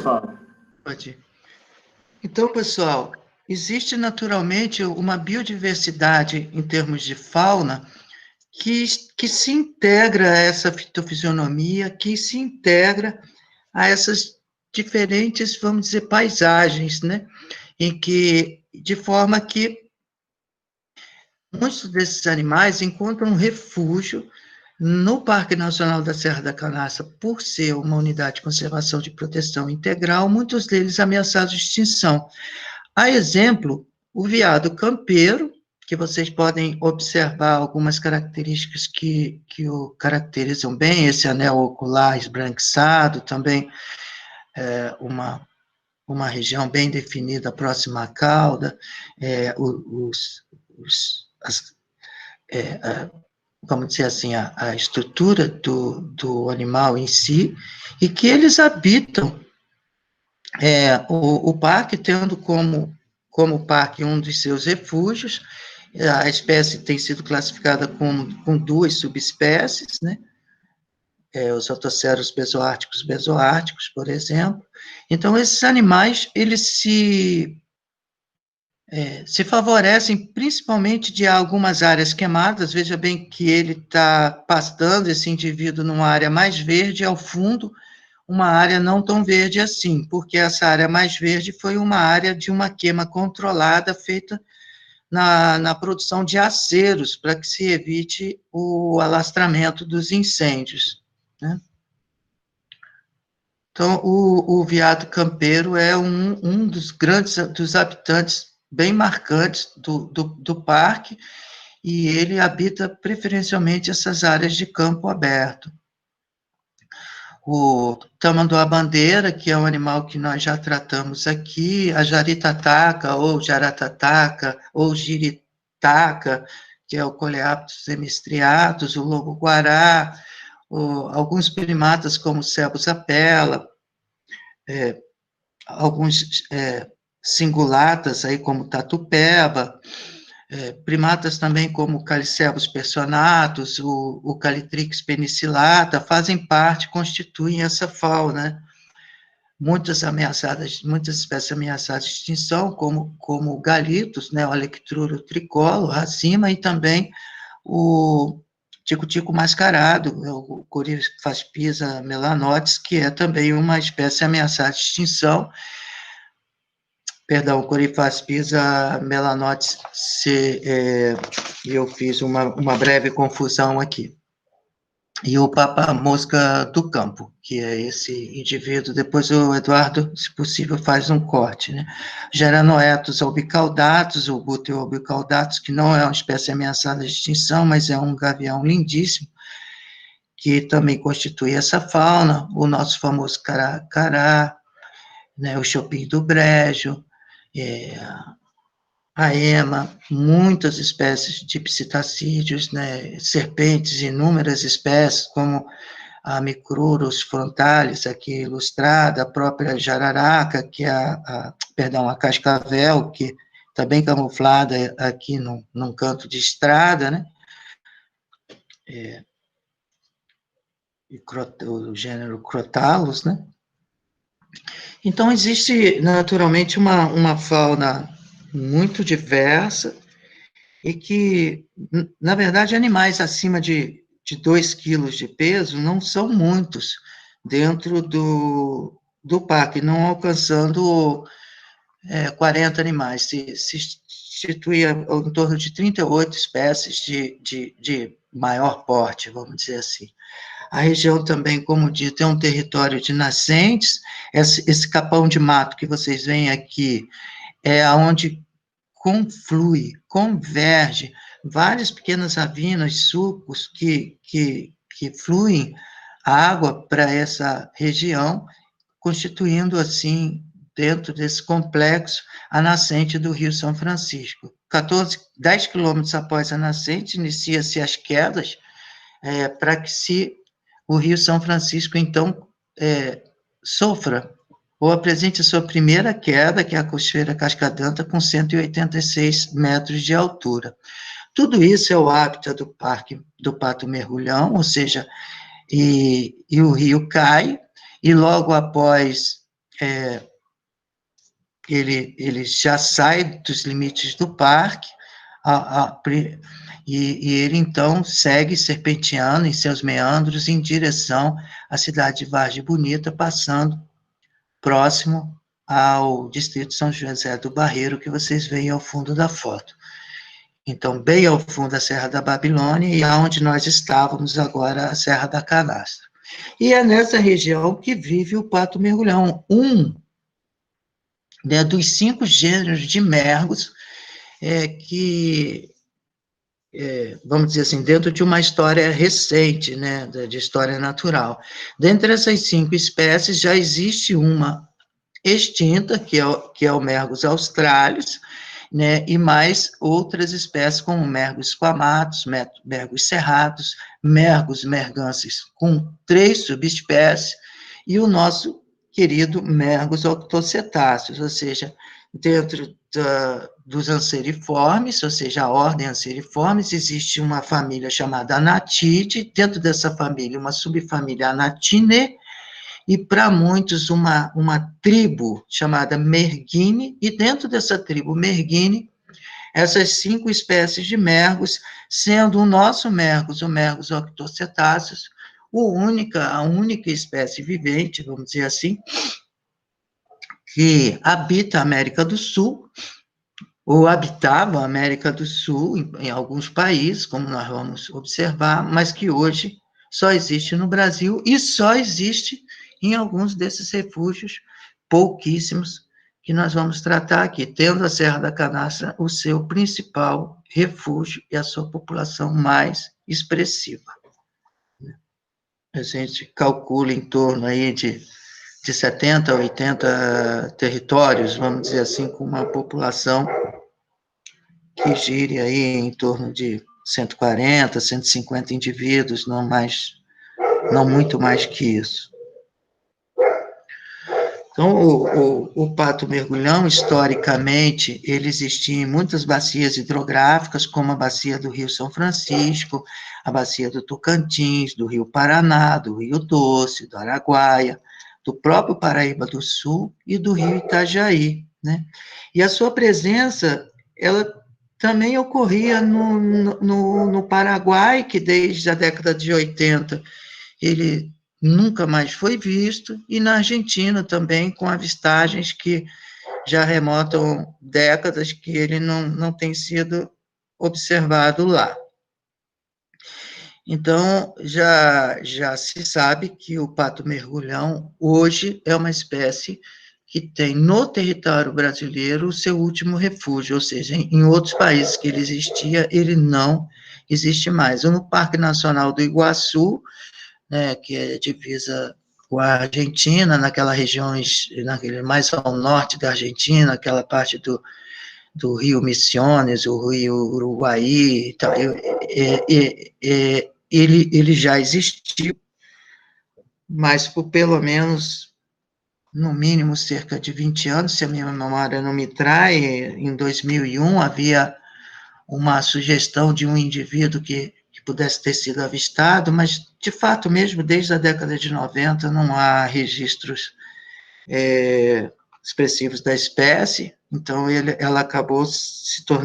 Fala. Pode. Então, pessoal, existe naturalmente uma biodiversidade em termos de fauna que se integra a essa fitofisionomia, que se integra a essas diferentes, vamos dizer, paisagens, né? Em que, de forma que muitos desses animais encontram refúgio no Parque Nacional da Serra da Canastra, por ser uma unidade de conservação de proteção integral, muitos deles ameaçados de extinção. A exemplo, o veado campeiro, que vocês podem observar algumas características que o caracterizam bem, esse anel ocular esbranquiçado, também uma região bem definida próxima à cauda, vamos dizer assim, a estrutura do animal em si, e que eles habitam o parque, tendo como parque um dos seus refúgios. A espécie tem sido classificada com duas subespécies, né? Os otoceros bezoárticos, por exemplo. Então, esses animais, eles se favorecem principalmente de algumas áreas queimadas. Veja bem que ele está pastando, esse indivíduo, numa área mais verde, ao fundo, uma área não tão verde assim, porque essa área mais verde foi uma área de uma queima controlada feita na produção de aceros, para que se evite o alastramento dos incêndios, né? Então, o veado campeiro é um dos habitantes bem marcantes do parque, e ele habita preferencialmente essas áreas de campo aberto. O tamanduá-bandeira, que é um animal que nós já tratamos aqui, a jaritataca, ou jaratataca, ou jiritaca, que é o Coleoptera semistriatus, o lobo-guará, alguns primatas como o cebus-apella, alguns singulatas, aí, como tatupeba, primatas também como o Calicebus personatus, o Calitrix penicillata, fazem parte, constituem essa fauna. Muitas espécies ameaçadas de extinção, como o galitos, né, o Alectruro tricolo, racima, e também o tico-tico mascarado, o Coryphaspisa melanotis, que é também uma espécie ameaçada de extinção. Perdão, Coryphaspisa melanotis, eu fiz uma breve confusão aqui. E o papa-mosca do campo, que é esse indivíduo. Depois o Eduardo, se possível, faz um corte, né? Geranoetus albicaudatus, o buteo albicaudatus, que não é uma espécie ameaçada de extinção, mas é um gavião lindíssimo, que também constitui essa fauna. O nosso famoso cará, né? O chopin do brejo, a ema, muitas espécies de psitacídeos, né, serpentes, inúmeras espécies, como a Micrurus frontalis, aqui ilustrada, a própria jararaca, que é a cascavel, que está bem camuflada aqui num canto de estrada, né, o gênero Crotalus, né. Então, existe, naturalmente, uma fauna muito diversa, e que, na verdade, animais acima de 2 quilos de peso não são muitos dentro do parque, não alcançando 40 animais. Se institui em torno de 38 espécies de maior porte, vamos dizer assim. A região também, como dito, é um território de nascentes. Esse capão de mato que vocês veem aqui é onde converge várias pequenas ravinas, sulcos que fluem água para essa região, constituindo, assim, dentro desse complexo, a nascente do Rio São Francisco. 10 quilômetros após a nascente, inicia-se as quedas, para que o Rio São Francisco, então, sofra ou apresente a sua primeira queda, que é a Cachoeira Cascadenta, com 186 metros de altura. Tudo isso é o hábitat do Parque do Pato Mergulhão, ou seja, e o rio cai, e logo após ele já sai dos limites do parque, e ele, então, segue serpenteando em seus meandros em direção à cidade de Vargem Bonita, passando próximo ao distrito de São José do Barreiro, que vocês veem ao fundo da foto. Então, bem ao fundo da Serra da Babilônia, e aonde nós estávamos agora, a Serra da Canastra. E é nessa região que vive o pato mergulhão, né, dos 5 gêneros de mergos, vamos dizer assim, dentro de uma história recente, né, de história natural. Dentre essas 5 espécies, já existe uma extinta, que é o Mergus australis, né, e mais outras espécies, como Mergus squamatus, Mergus serratus, Mergus mergansis, com 3 subespécies, e o nosso querido Mergus octocetáceos, ou seja, dentro dos anseriformes, ou seja, a ordem anseriformes, existe uma família chamada Anatide, dentro dessa família, uma subfamília Anatinae, e para muitos uma tribo chamada Mergine, e dentro dessa tribo Mergine, essas 5 espécies de mergos, sendo o nosso mergus, o Mergus octocetáceos, a única espécie vivente, vamos dizer assim, que habita a América do Sul, ou habitava a América do Sul, em alguns países, como nós vamos observar, mas que hoje só existe no Brasil e só existe em alguns desses refúgios, pouquíssimos, que nós vamos tratar aqui, tendo a Serra da Canastra o seu principal refúgio e a sua população mais expressiva. A gente calcula em torno aí de 70 a 80 territórios, vamos dizer assim, com uma população que gire aí em torno de 140, 150 indivíduos, não muito mais que isso. Então, o pato mergulhão, historicamente, ele existia em muitas bacias hidrográficas, como a bacia do Rio São Francisco, a bacia do Tocantins, do Rio Paraná, do Rio Doce, do Araguaia, do próprio Paraíba do Sul e do Rio Itajaí, né? E a sua presença, ela também ocorria no Paraguai, que desde a década de 80 ele nunca mais foi visto, e na Argentina também, com avistagens que já remontam décadas que ele não tem sido observado lá. Então, já se sabe que o pato mergulhão hoje é uma espécie que tem no território brasileiro o seu último refúgio, ou seja, em outros países que ele existia, ele não existe mais. No Parque Nacional do Iguaçu, né, que é divisa com a Argentina, naquelas regiões, mais ao norte da Argentina, aquela parte do Rio Misiones, o Rio Uruguai e tal, ele já existiu, mas por pelo menos, no mínimo, cerca de 20 anos, se a minha memória não me trai, em 2001 havia uma sugestão de um indivíduo que pudesse ter sido avistado, mas, de fato, mesmo desde a década de 90, não há registros expressivos da espécie, então ela acabou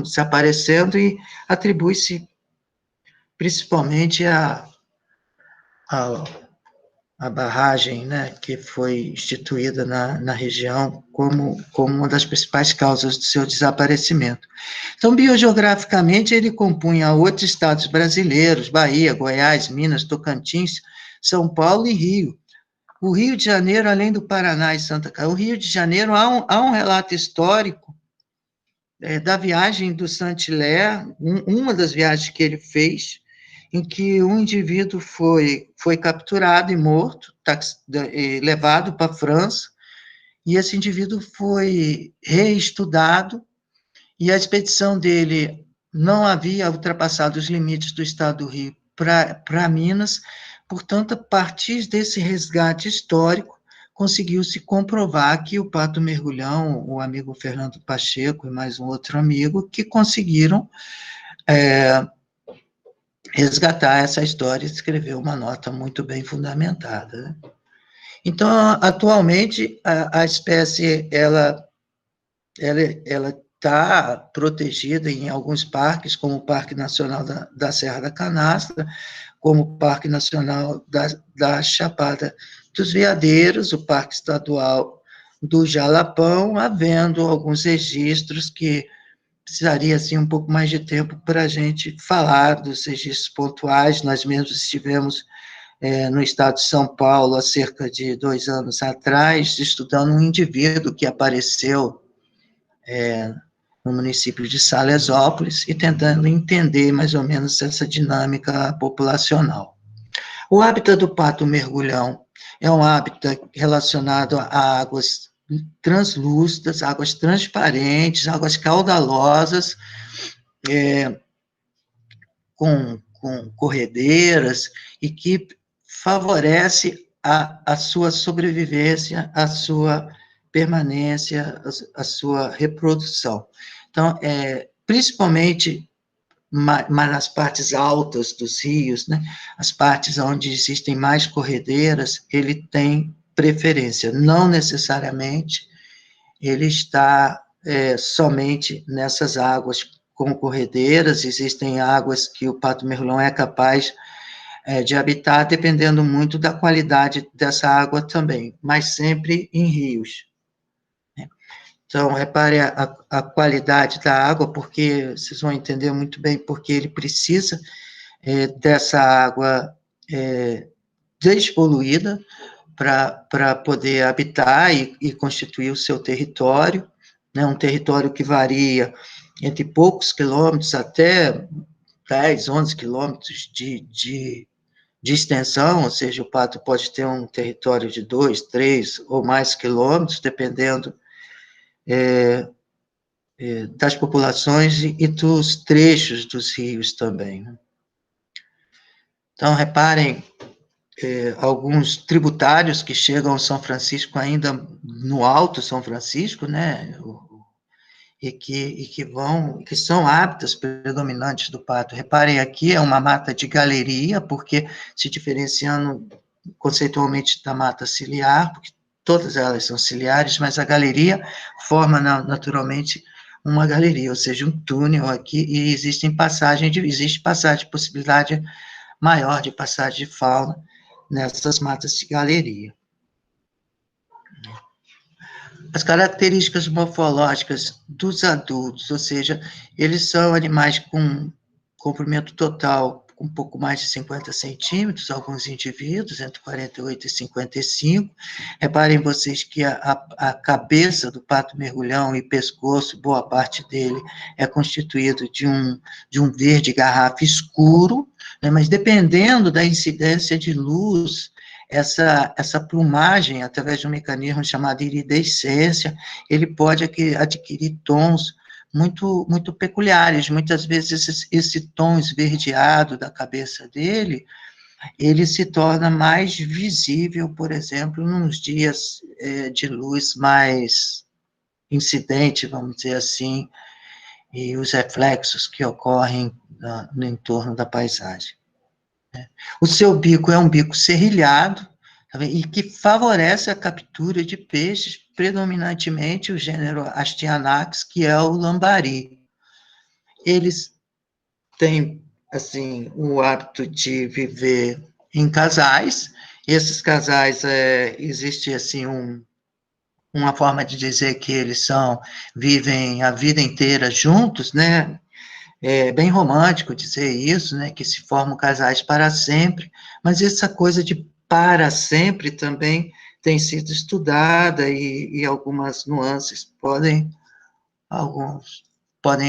desaparecendo e atribui-se principalmente a barragem, né, que foi instituída na região como uma das principais causas do seu desaparecimento. Então, biogeograficamente, ele compunha 8 estados brasileiros: Bahia, Goiás, Minas, Tocantins, São Paulo e Rio. O Rio de Janeiro, além do Paraná e Santa Catarina, o Rio de Janeiro, há um relato histórico da viagem do Saint-Hilaire, uma das viagens que ele fez, em que um indivíduo foi capturado e morto, levado para a França, e esse indivíduo foi reestudado, e a expedição dele não havia ultrapassado os limites do estado do Rio para Minas, portanto, a partir desse resgate histórico, conseguiu-se comprovar que o pato mergulhão, o amigo Fernando Pacheco e mais um outro amigo, que conseguiram resgatar essa história e escrever uma nota muito bem fundamentada, né? Então, atualmente, a espécie, ela está protegida em alguns parques, como o Parque Nacional da Serra da Canastra, como o Parque Nacional da Chapada dos Veadeiros, o Parque Estadual do Jalapão, havendo alguns registros que precisaria, assim, um pouco mais de tempo para a gente falar dos registros pontuais. Nós mesmos estivemos no estado de São Paulo, há cerca de 2 anos atrás, estudando um indivíduo que apareceu no município de Salesópolis e tentando entender mais ou menos essa dinâmica populacional. O hábitat do pato mergulhão é um hábitat relacionado a águas translúcidas, águas transparentes, águas caudalosas, com corredeiras, e que favorece a sua sobrevivência, a sua permanência, a sua reprodução. Então, principalmente nas partes altas dos rios, né, as partes onde existem mais corredeiras, ele tem preferência. Não necessariamente ele está somente nessas águas com corredeiras. Existem águas que o pato mergulhão é capaz de habitar, dependendo muito da qualidade dessa água também, mas sempre em rios. Então, repare a qualidade da água, porque vocês vão entender muito bem porque ele precisa dessa água despoluída para poder habitar e constituir o seu território, né, um território que varia entre poucos quilômetros até 10, 11 quilômetros de extensão, ou seja, o pato pode ter um território de 2, 3 ou mais quilômetros, dependendo das populações e dos trechos dos rios também. Então, reparem, alguns tributários que chegam ao São Francisco ainda no Alto São Francisco, né, e que são hábitats predominantes do pato. Reparem, aqui é uma mata de galeria, porque se diferenciando conceitualmente da mata ciliar, porque todas elas são ciliares, mas a galeria forma naturalmente uma galeria, ou seja, um túnel aqui, e existe passagem de possibilidade maior de passagem de fauna nessas matas de galeria. As características morfológicas dos adultos, ou seja, eles são animais com comprimento total com um pouco mais de 50 centímetros, alguns indivíduos, entre 48 e 55. Reparem vocês que a cabeça do pato mergulhão e pescoço, boa parte dele, é constituído de um verde garrafa escuro, né, mas dependendo da incidência de luz, essa plumagem, através de um mecanismo chamado iridescência, ele pode adquirir tons muito peculiares. Muitas vezes esse tom esverdeado da cabeça dele, ele se torna mais visível, por exemplo, nos dias de luz mais incidente, vamos dizer assim, e os reflexos que ocorrem no entorno da paisagem. O seu bico é um bico serrilhado, tá, e que favorece a captura de peixes, predominantemente o gênero Astyanax, que é o lambari. Eles têm, assim, o hábito de viver em casais. Esses casais, existe, assim, uma forma de dizer que eles vivem a vida inteira juntos, né? É bem romântico dizer isso, né, que se formam casais para sempre, mas essa coisa de para sempre também tem sido estudada e algumas nuances podem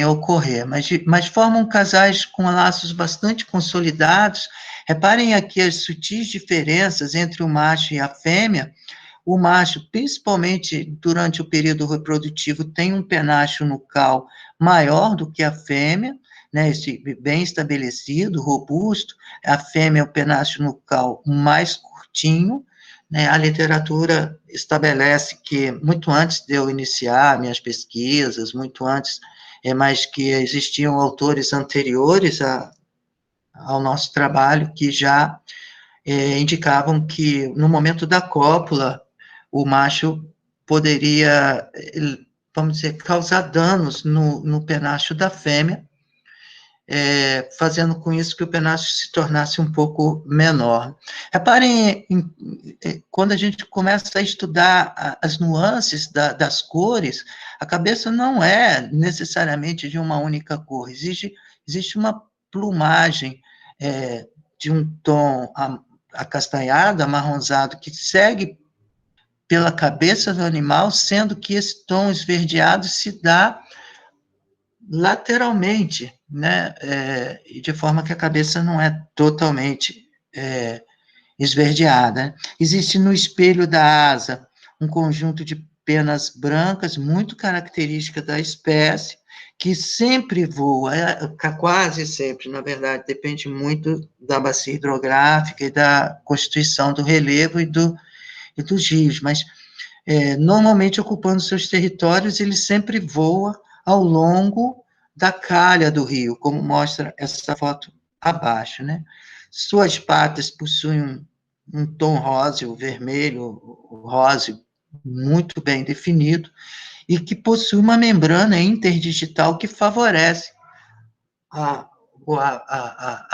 ocorrer, mas formam casais com laços bastante consolidados. Reparem aqui as sutis diferenças entre o macho e a fêmea. O macho, principalmente durante o período reprodutivo, tem um penacho nucal maior do que a fêmea, né, bem estabelecido, robusto. A fêmea, o penacho nucal mais curtinho, né. A literatura estabelece que, muito antes de eu iniciar minhas pesquisas, muito antes, mas que existiam autores anteriores ao nosso trabalho que já indicavam que no momento da cópula, o macho poderia, vamos dizer, causar danos no penacho da fêmea, fazendo com isso que o penacho se tornasse um pouco menor. Reparem, quando a gente começa a estudar as nuances das cores, a cabeça não é necessariamente de uma única cor, existe uma plumagem de um tom acastanhado, amarronzado, que segue pela cabeça do animal, sendo que esse tom esverdeado se dá lateralmente, né, de forma que a cabeça não é totalmente esverdeada. Existe no espelho da asa um conjunto de penas brancas, muito característica da espécie, que sempre voa, quase sempre, na verdade, depende muito da bacia hidrográfica e da constituição do relevo e dos rios, mas normalmente ocupando seus territórios, ele sempre voa ao longo da calha do rio, como mostra essa foto abaixo, né? Suas patas possuem um tom róseo, vermelho, róseo, muito bem definido, e que possui uma membrana interdigital que favorece a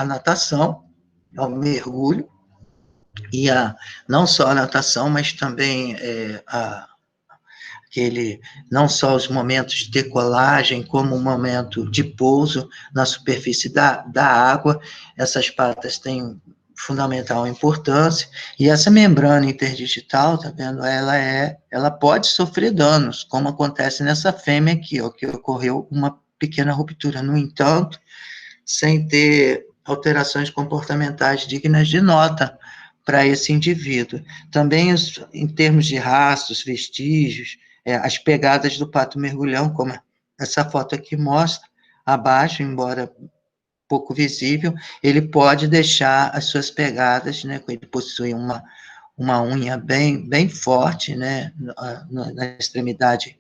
natação, ao mergulho, e não só a natação, mas também não só os momentos de decolagem, como o momento de pouso na superfície da água, essas patas têm fundamental importância, e essa membrana interdigital, tá vendo, ela pode sofrer danos, como acontece nessa fêmea aqui, ó, que ocorreu uma pequena ruptura, no entanto, sem ter alterações comportamentais dignas de nota para esse indivíduo. Também, em termos de rastros, vestígios, as pegadas do pato mergulhão, como essa foto aqui mostra, abaixo, embora pouco visível, ele pode deixar as suas pegadas, né, ele possui uma unha bem forte, né, na extremidade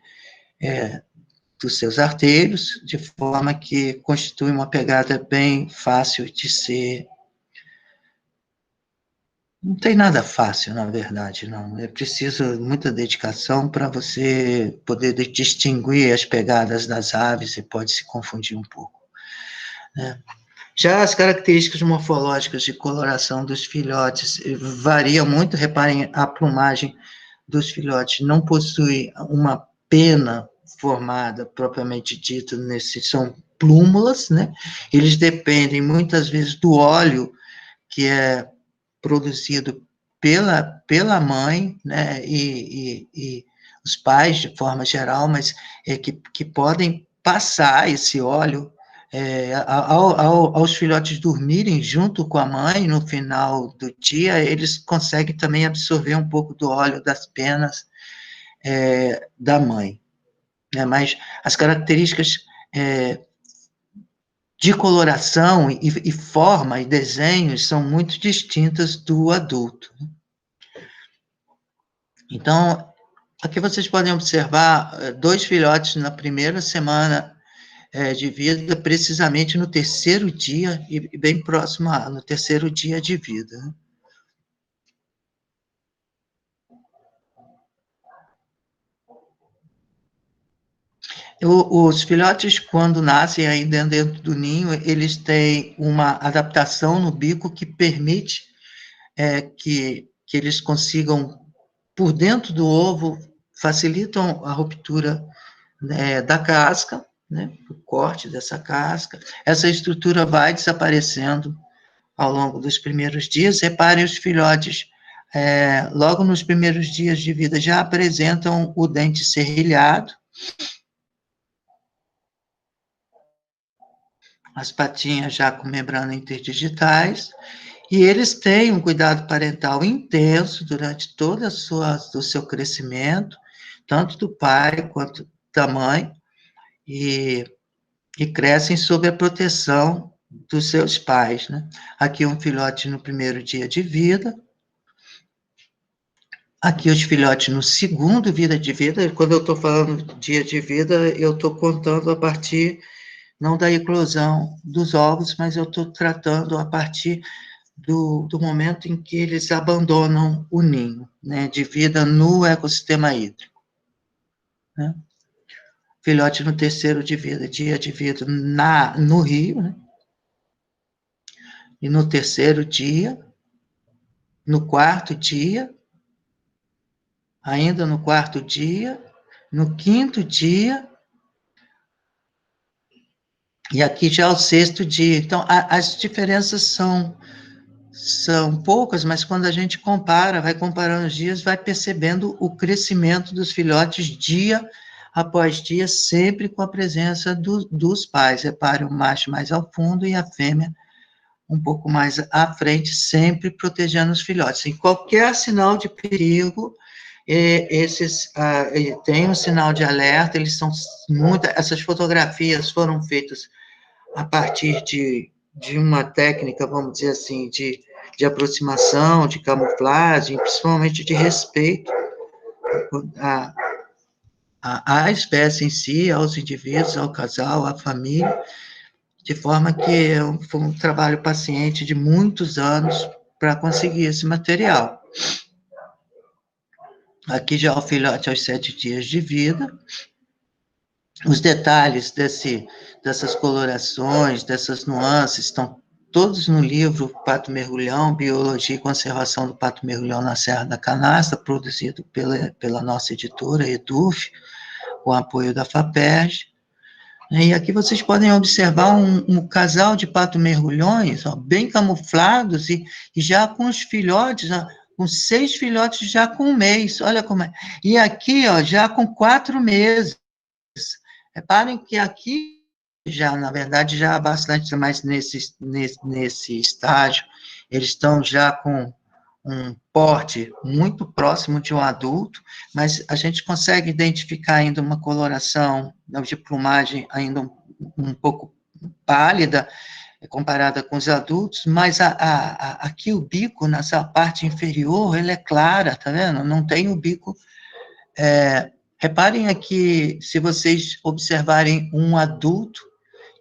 dos seus artérios, de forma que constitui uma pegada bem fácil de ser. Não tem nada fácil, na verdade, não. É preciso muita dedicação para você poder distinguir as pegadas das aves e pode se confundir um pouco, né? Já as características morfológicas de coloração dos filhotes variam muito. Reparem, a plumagem dos filhotes não possui uma pena formada, propriamente dita, são plúmulas, né? Eles dependem, muitas vezes, do óleo que é produzido pela mãe, né, e os pais, de forma geral, mas que podem passar esse óleo aos filhotes dormirem junto com a mãe, no final do dia, eles conseguem também absorver um pouco do óleo das penas da mãe, né, mas as características de coloração e forma e desenhos são muito distintas do adulto. Então, aqui vocês podem observar 2 filhotes na primeira semana de vida, precisamente no terceiro dia, e bem próximo no terceiro dia de vida. Os filhotes, quando nascem ainda dentro do ninho, eles têm uma adaptação no bico que permite que eles consigam, por dentro do ovo, facilitam a ruptura da casca, né, o corte dessa casca. Essa estrutura vai desaparecendo ao longo dos primeiros dias. Reparem, os filhotes, logo nos primeiros dias de vida, já apresentam o dente serrilhado, as patinhas já com membrana interdigitais, e eles têm um cuidado parental intenso durante todo o seu crescimento, tanto do pai quanto da mãe, e crescem sob a proteção dos seus pais, né? Aqui um filhote no primeiro dia de vida, aqui os filhotes no segundo dia de vida. Quando eu estou falando dia de vida, eu estou contando a partir, não da eclosão dos ovos, mas eu estou tratando a partir do momento em que eles abandonam o ninho, né, de vida no ecossistema hídrico, né? Filhote no terceiro dia de vida no rio, né? E no terceiro dia, no quarto dia, ainda no quarto dia, no quinto dia, e aqui já é o sexto dia. Então, as diferenças são poucas, mas quando a gente compara, vai comparando os dias, vai percebendo o crescimento dos filhotes dia após dia, sempre com a presença dos pais. Repare, o macho mais ao fundo e a fêmea um pouco mais à frente, sempre protegendo os filhotes. Em qualquer sinal de perigo, tem um sinal de alerta, essas fotografias foram feitas a partir de uma técnica, vamos dizer assim, de aproximação, de camuflagem, principalmente de respeito à espécie em si, aos indivíduos, ao casal, à família, de forma que foi um trabalho paciente de muitos anos para conseguir esse material. Aqui já é o filhote aos 7 dias de vida. Os detalhes dessas colorações, dessas nuances, estão todos no livro Pato Mergulhão, Biologia e Conservação do Pato Mergulhão na Serra da Canastra, produzido pela nossa editora, EDUF, com apoio da FAPERJ. E aqui vocês podem observar um casal de pato-mergulhões, bem camuflados, e já com os filhotes, com 6 filhotes já com 1 mês, olha como é. E aqui, já com 4 meses. Reparem que aqui, já, na verdade, já há bastante mais nesse estágio, eles estão já com um porte muito próximo de um adulto, mas a gente consegue identificar ainda uma coloração de plumagem ainda um pouco pálida, comparada com os adultos, mas aqui o bico, nessa parte inferior, ele é clara, tá vendo? Não tem o bico. Reparem aqui, se vocês observarem um adulto,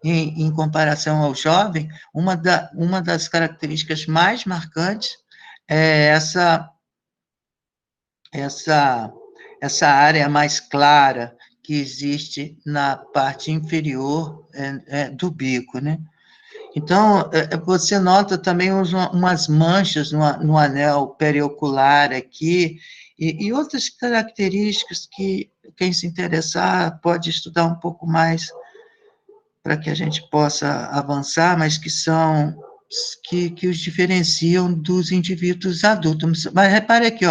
em comparação ao jovem, uma das características mais marcantes é essa área mais clara que existe na parte inferior do bico, né? Então, você nota também umas manchas no anel periocular aqui, e outras características que quem se interessar pode estudar um pouco mais para que a gente possa avançar, mas que os diferenciam dos indivíduos adultos. Mas repare aqui,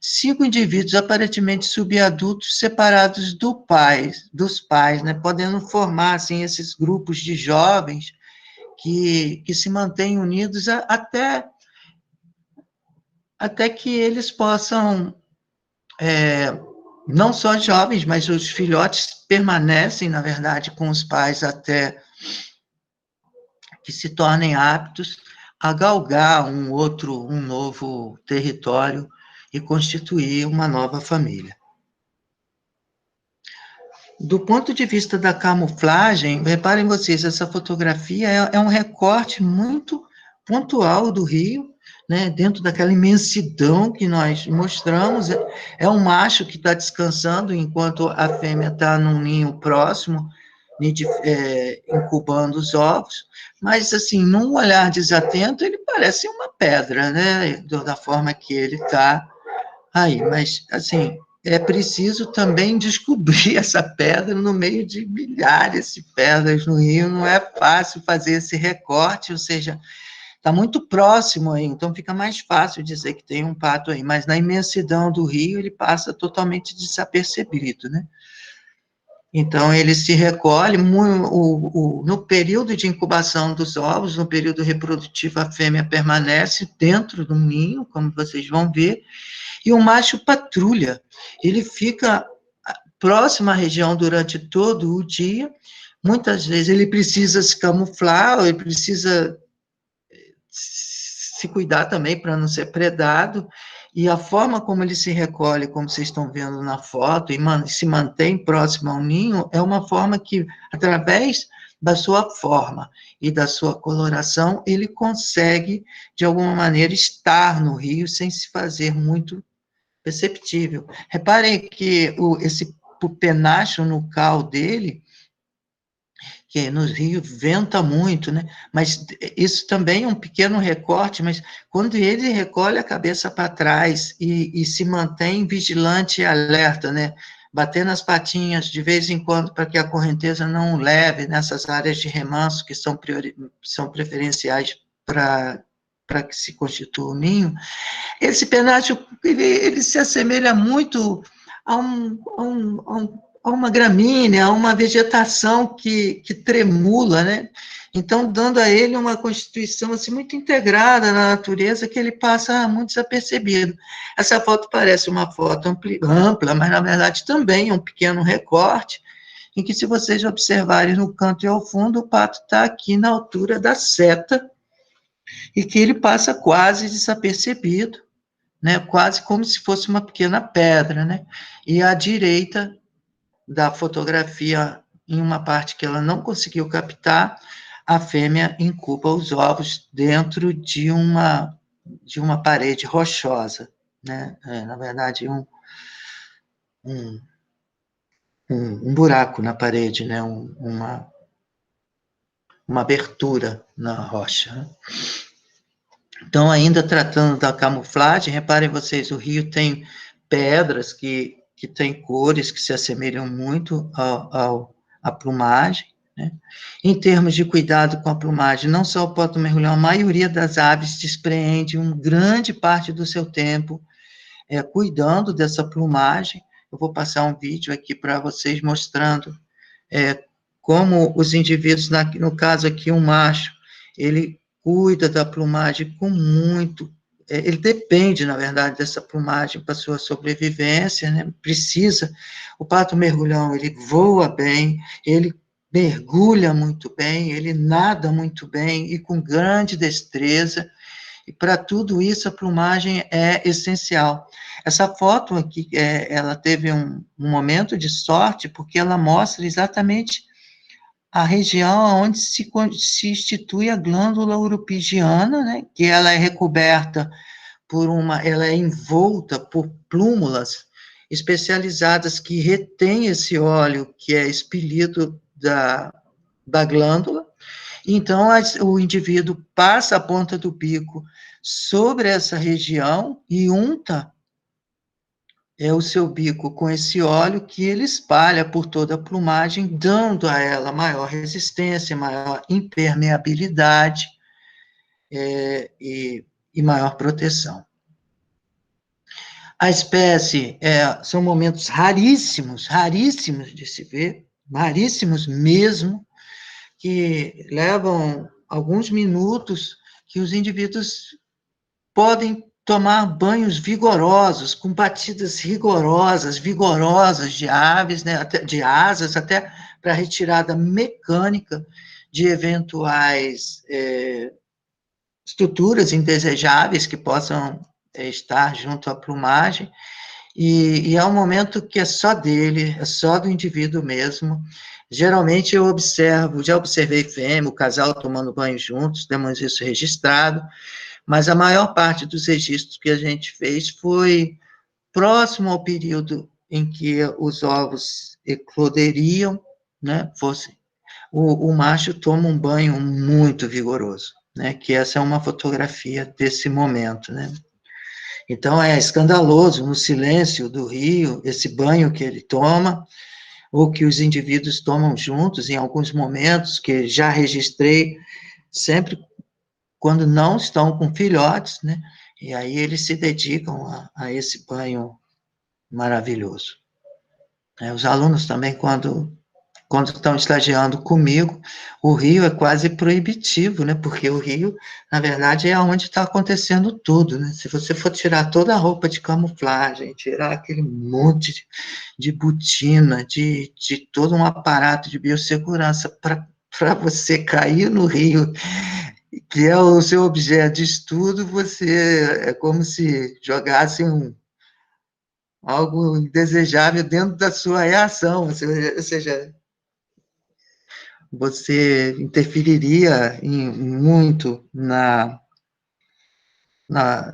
5 indivíduos aparentemente subadultos separados dos pais, né, podendo formar, assim, esses grupos de jovens que se mantêm unidos até que eles possam, não só jovens, mas os filhotes permanecem, na verdade, com os pais até que se tornem aptos a galgar um novo território e constituir uma nova família. Do ponto de vista da camuflagem, reparem vocês, essa fotografia é um recorte muito pontual do rio, né, dentro daquela imensidão que nós mostramos. É um macho que está descansando enquanto a fêmea está num ninho próximo, incubando os ovos, mas, assim, num olhar desatento, ele parece uma pedra, né, da forma que ele está aí, mas, assim, é preciso também descobrir essa pedra no meio de milhares de pedras no rio, não é fácil fazer esse recorte, ou seja, está muito próximo aí, então fica mais fácil dizer que tem um pato aí, mas na imensidão do rio ele passa totalmente desapercebido, né? Então, ele se recolhe, no período de incubação dos ovos, no período reprodutivo, a fêmea permanece dentro do ninho, como vocês vão ver, e o macho patrulha, ele fica próximo à região durante todo o dia, muitas vezes ele precisa se camuflar, ele precisa se cuidar também para não ser predado, e a forma como ele se recolhe, como vocês estão vendo na foto, e se mantém próximo ao ninho, é uma forma que, através da sua forma e da sua coloração, ele consegue, de alguma maneira, estar no rio sem se fazer muito perceptível. Reparem que esse penacho nucal dele, que no Rio venta muito, né? Mas isso também é um pequeno recorte, mas quando ele recolhe a cabeça para trás e se mantém vigilante e alerta, né? Batendo as patinhas de vez em quando para que a correnteza não o leve nessas áreas de remanso que são preferenciais para que se constitua o ninho, esse penacho, ele se assemelha muito a uma gramínea, a uma vegetação que tremula, né? Então, dando a ele uma constituição assim, muito integrada na natureza, que ele passa muito desapercebido. Essa foto parece uma foto ampla, mas, na verdade, também é um pequeno recorte, em que, se vocês observarem no canto e ao fundo, o pato está aqui na altura da seta, e que ele passa quase desapercebido, né, quase como se fosse uma pequena pedra, né? E à direita da fotografia, em uma parte que ela não conseguiu captar, a fêmea incuba os ovos dentro de uma parede rochosa, né? Na verdade, um, um buraco na parede, né? Uma abertura na rocha, né? Então, ainda tratando da camuflagem, reparem vocês, o rio tem pedras que têm cores que se assemelham muito à plumagem, né? Em termos de cuidado com a plumagem, não só o pato-mergulhão, a maioria das aves despreende uma grande parte do seu tempo cuidando dessa plumagem. Eu vou passar um vídeo aqui para vocês mostrando como os indivíduos, no caso aqui, um macho, ele cuida da plumagem com muito. Ele depende, na verdade, dessa plumagem para sua sobrevivência, né? Precisa. O pato-mergulhão, ele voa bem, ele mergulha muito bem, ele nada muito bem e com grande destreza. E para tudo isso, a plumagem é essencial. Essa foto aqui, ela teve um momento de sorte, porque ela mostra exatamente a região onde se institui a glândula uropigiana, né, que ela é recoberta ela é envolta por plúmulas especializadas que retêm esse óleo que é expelido da glândula. Então, o indivíduo passa a ponta do bico sobre essa região e unta o seu bico com esse óleo que ele espalha por toda a plumagem, dando a ela maior resistência, maior impermeabilidade e maior proteção. A espécie, são momentos raríssimos de se ver, raríssimos mesmo, que levam alguns minutos que os indivíduos podem tomar banhos vigorosos, com batidas vigorosas de aves, né, de asas, até para retirada mecânica de eventuais estruturas indesejáveis que possam estar junto à plumagem, e é um momento que é só dele, é só do indivíduo mesmo. Geralmente já observei fêmea, o casal tomando banho juntos, temos isso registrado, mas a maior parte dos registros que a gente fez foi próximo ao período em que os ovos ecloderiam, né, o macho toma um banho muito vigoroso, né, que essa é uma fotografia desse momento, né. Então, é escandaloso, no silêncio do rio, esse banho que ele toma, ou que os indivíduos tomam juntos, em alguns momentos, que já registrei, sempre quando não estão com filhotes, né? E aí eles se dedicam a esse banho maravilhoso. Os alunos também, quando estão estagiando comigo, o rio é quase proibitivo, né? Porque o rio, na verdade, é onde está acontecendo tudo, né? Se você for tirar toda a roupa de camuflagem, tirar aquele monte de botina, de todo um aparato de biossegurança para você cair no rio, que é o seu objeto de estudo, é como se jogasse algo indesejável dentro da sua reação, ou seja, você interferiria muito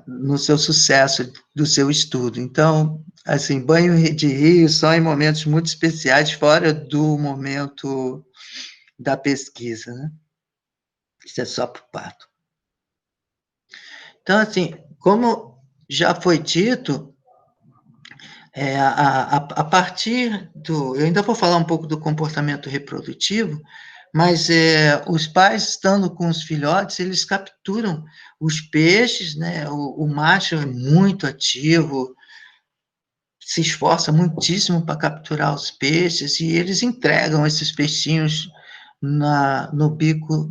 no seu sucesso do seu estudo. Então, assim, banho de rio só em momentos muito especiais, fora do momento da pesquisa, né? Isso é só para o pato. Então, assim, como já foi dito, a partir do... Eu ainda vou falar um pouco do comportamento reprodutivo, mas os pais, estando com os filhotes, eles capturam os peixes, né? O macho é muito ativo, se esforça muitíssimo para capturar os peixes, e eles entregam esses peixinhos no bico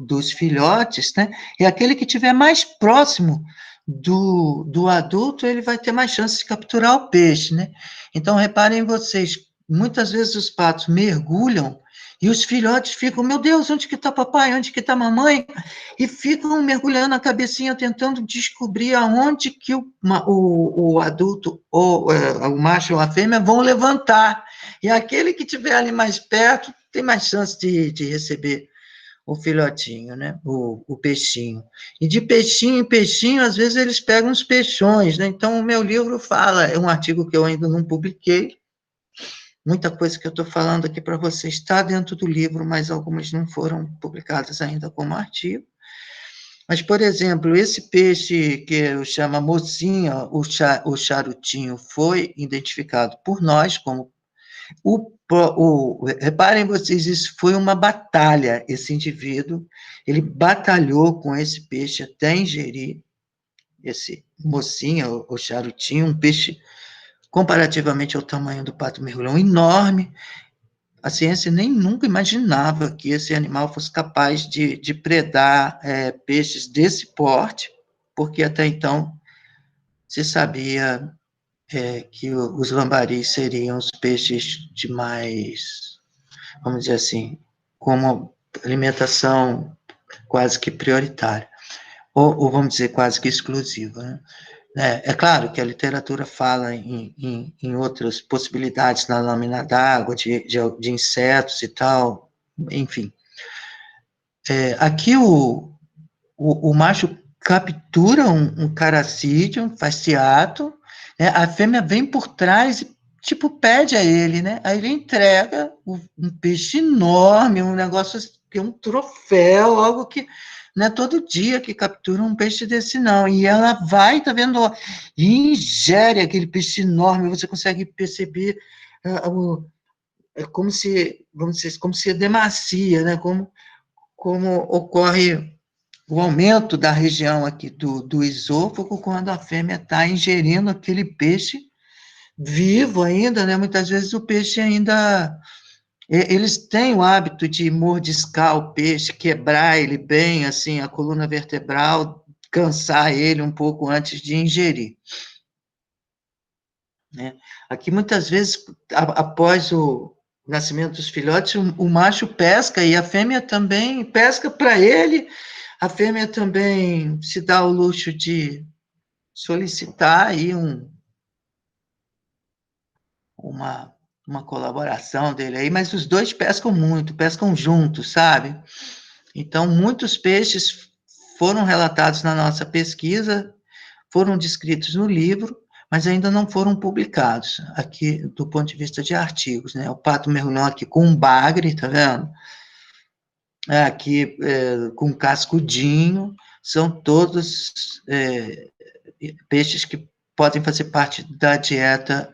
dos filhotes, né? E aquele que estiver mais próximo do adulto, ele vai ter mais chance de capturar o peixe, né? Então, reparem vocês, muitas vezes os patos mergulham e os filhotes ficam, meu Deus, onde que está papai, onde que está mamãe? E ficam mergulhando a cabecinha, tentando descobrir aonde que o adulto, ou o macho ou a fêmea, vão levantar. E aquele que estiver ali mais perto tem mais chance de receber o filhotinho, né? O peixinho. E de peixinho em peixinho, às vezes eles pegam os peixões, né? Então, o meu livro fala, é um artigo que eu ainda não publiquei, muita coisa que eu estou falando aqui para você está dentro do livro, mas algumas não foram publicadas ainda como artigo. Mas, por exemplo, esse peixe que eu chamo mocinha, o charutinho, foi identificado por nós como reparem vocês, isso foi uma batalha, esse indivíduo, ele batalhou com esse peixe até ingerir esse mocinha, o charutinho, um peixe comparativamente ao tamanho do pato mergulhão, enorme. A ciência nem nunca imaginava que esse animal fosse capaz de predar peixes desse porte, porque até então se sabia que os lambaris seriam os peixes de mais, vamos dizer assim, como alimentação quase que prioritária, ou vamos dizer, quase que exclusiva, né? É claro que a literatura fala em outras possibilidades na lâmina d'água, de insetos e tal, enfim. Aqui o macho captura um caracídeo, um fasciato, né? A fêmea vem por trás e, tipo, pede a ele, né? Aí ele entrega um peixe enorme, um negócio que é um troféu, algo que não é todo dia que captura um peixe desse, não. E ela vai, tá vendo, e ingere aquele peixe enorme, você consegue perceber é como se, vamos dizer, como se demacia, né? Como ocorre o aumento da região aqui do esôfago quando a fêmea está ingerindo aquele peixe vivo ainda, né? Muitas vezes o peixe ainda... Eles têm o hábito de mordiscar o peixe, quebrar ele bem, assim, a coluna vertebral, cansar ele um pouco antes de ingerir, né? Aqui, muitas vezes, após o nascimento dos filhotes, o macho pesca e a fêmea também pesca para ele. A fêmea também se dá o luxo de solicitar aí uma, uma colaboração dele aí, mas os dois pescam muito, pescam juntos, sabe? Então, muitos peixes foram relatados na nossa pesquisa, foram descritos no livro, mas ainda não foram publicados, aqui do ponto de vista de artigos, né? O pato mergulhão aqui com um bagre, tá vendo? Aqui com cascudinho, são todos peixes que podem fazer parte da dieta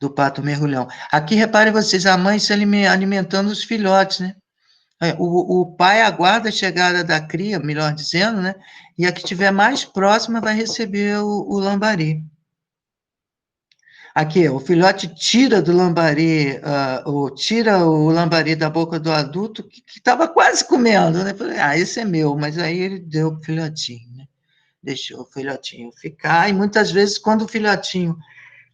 do pato mergulhão. Aqui, reparem vocês, a mãe se alimentando os filhotes, né? O pai aguarda a chegada da cria, melhor dizendo, né? E a que estiver mais próxima vai receber o lambari. Aqui, o filhote tira do lambari, ou tira o lambari da boca do adulto, que estava quase comendo, né? Falei, esse é meu, mas aí ele deu pro filhotinho, né? Deixou o filhotinho ficar, e muitas vezes, quando o filhotinho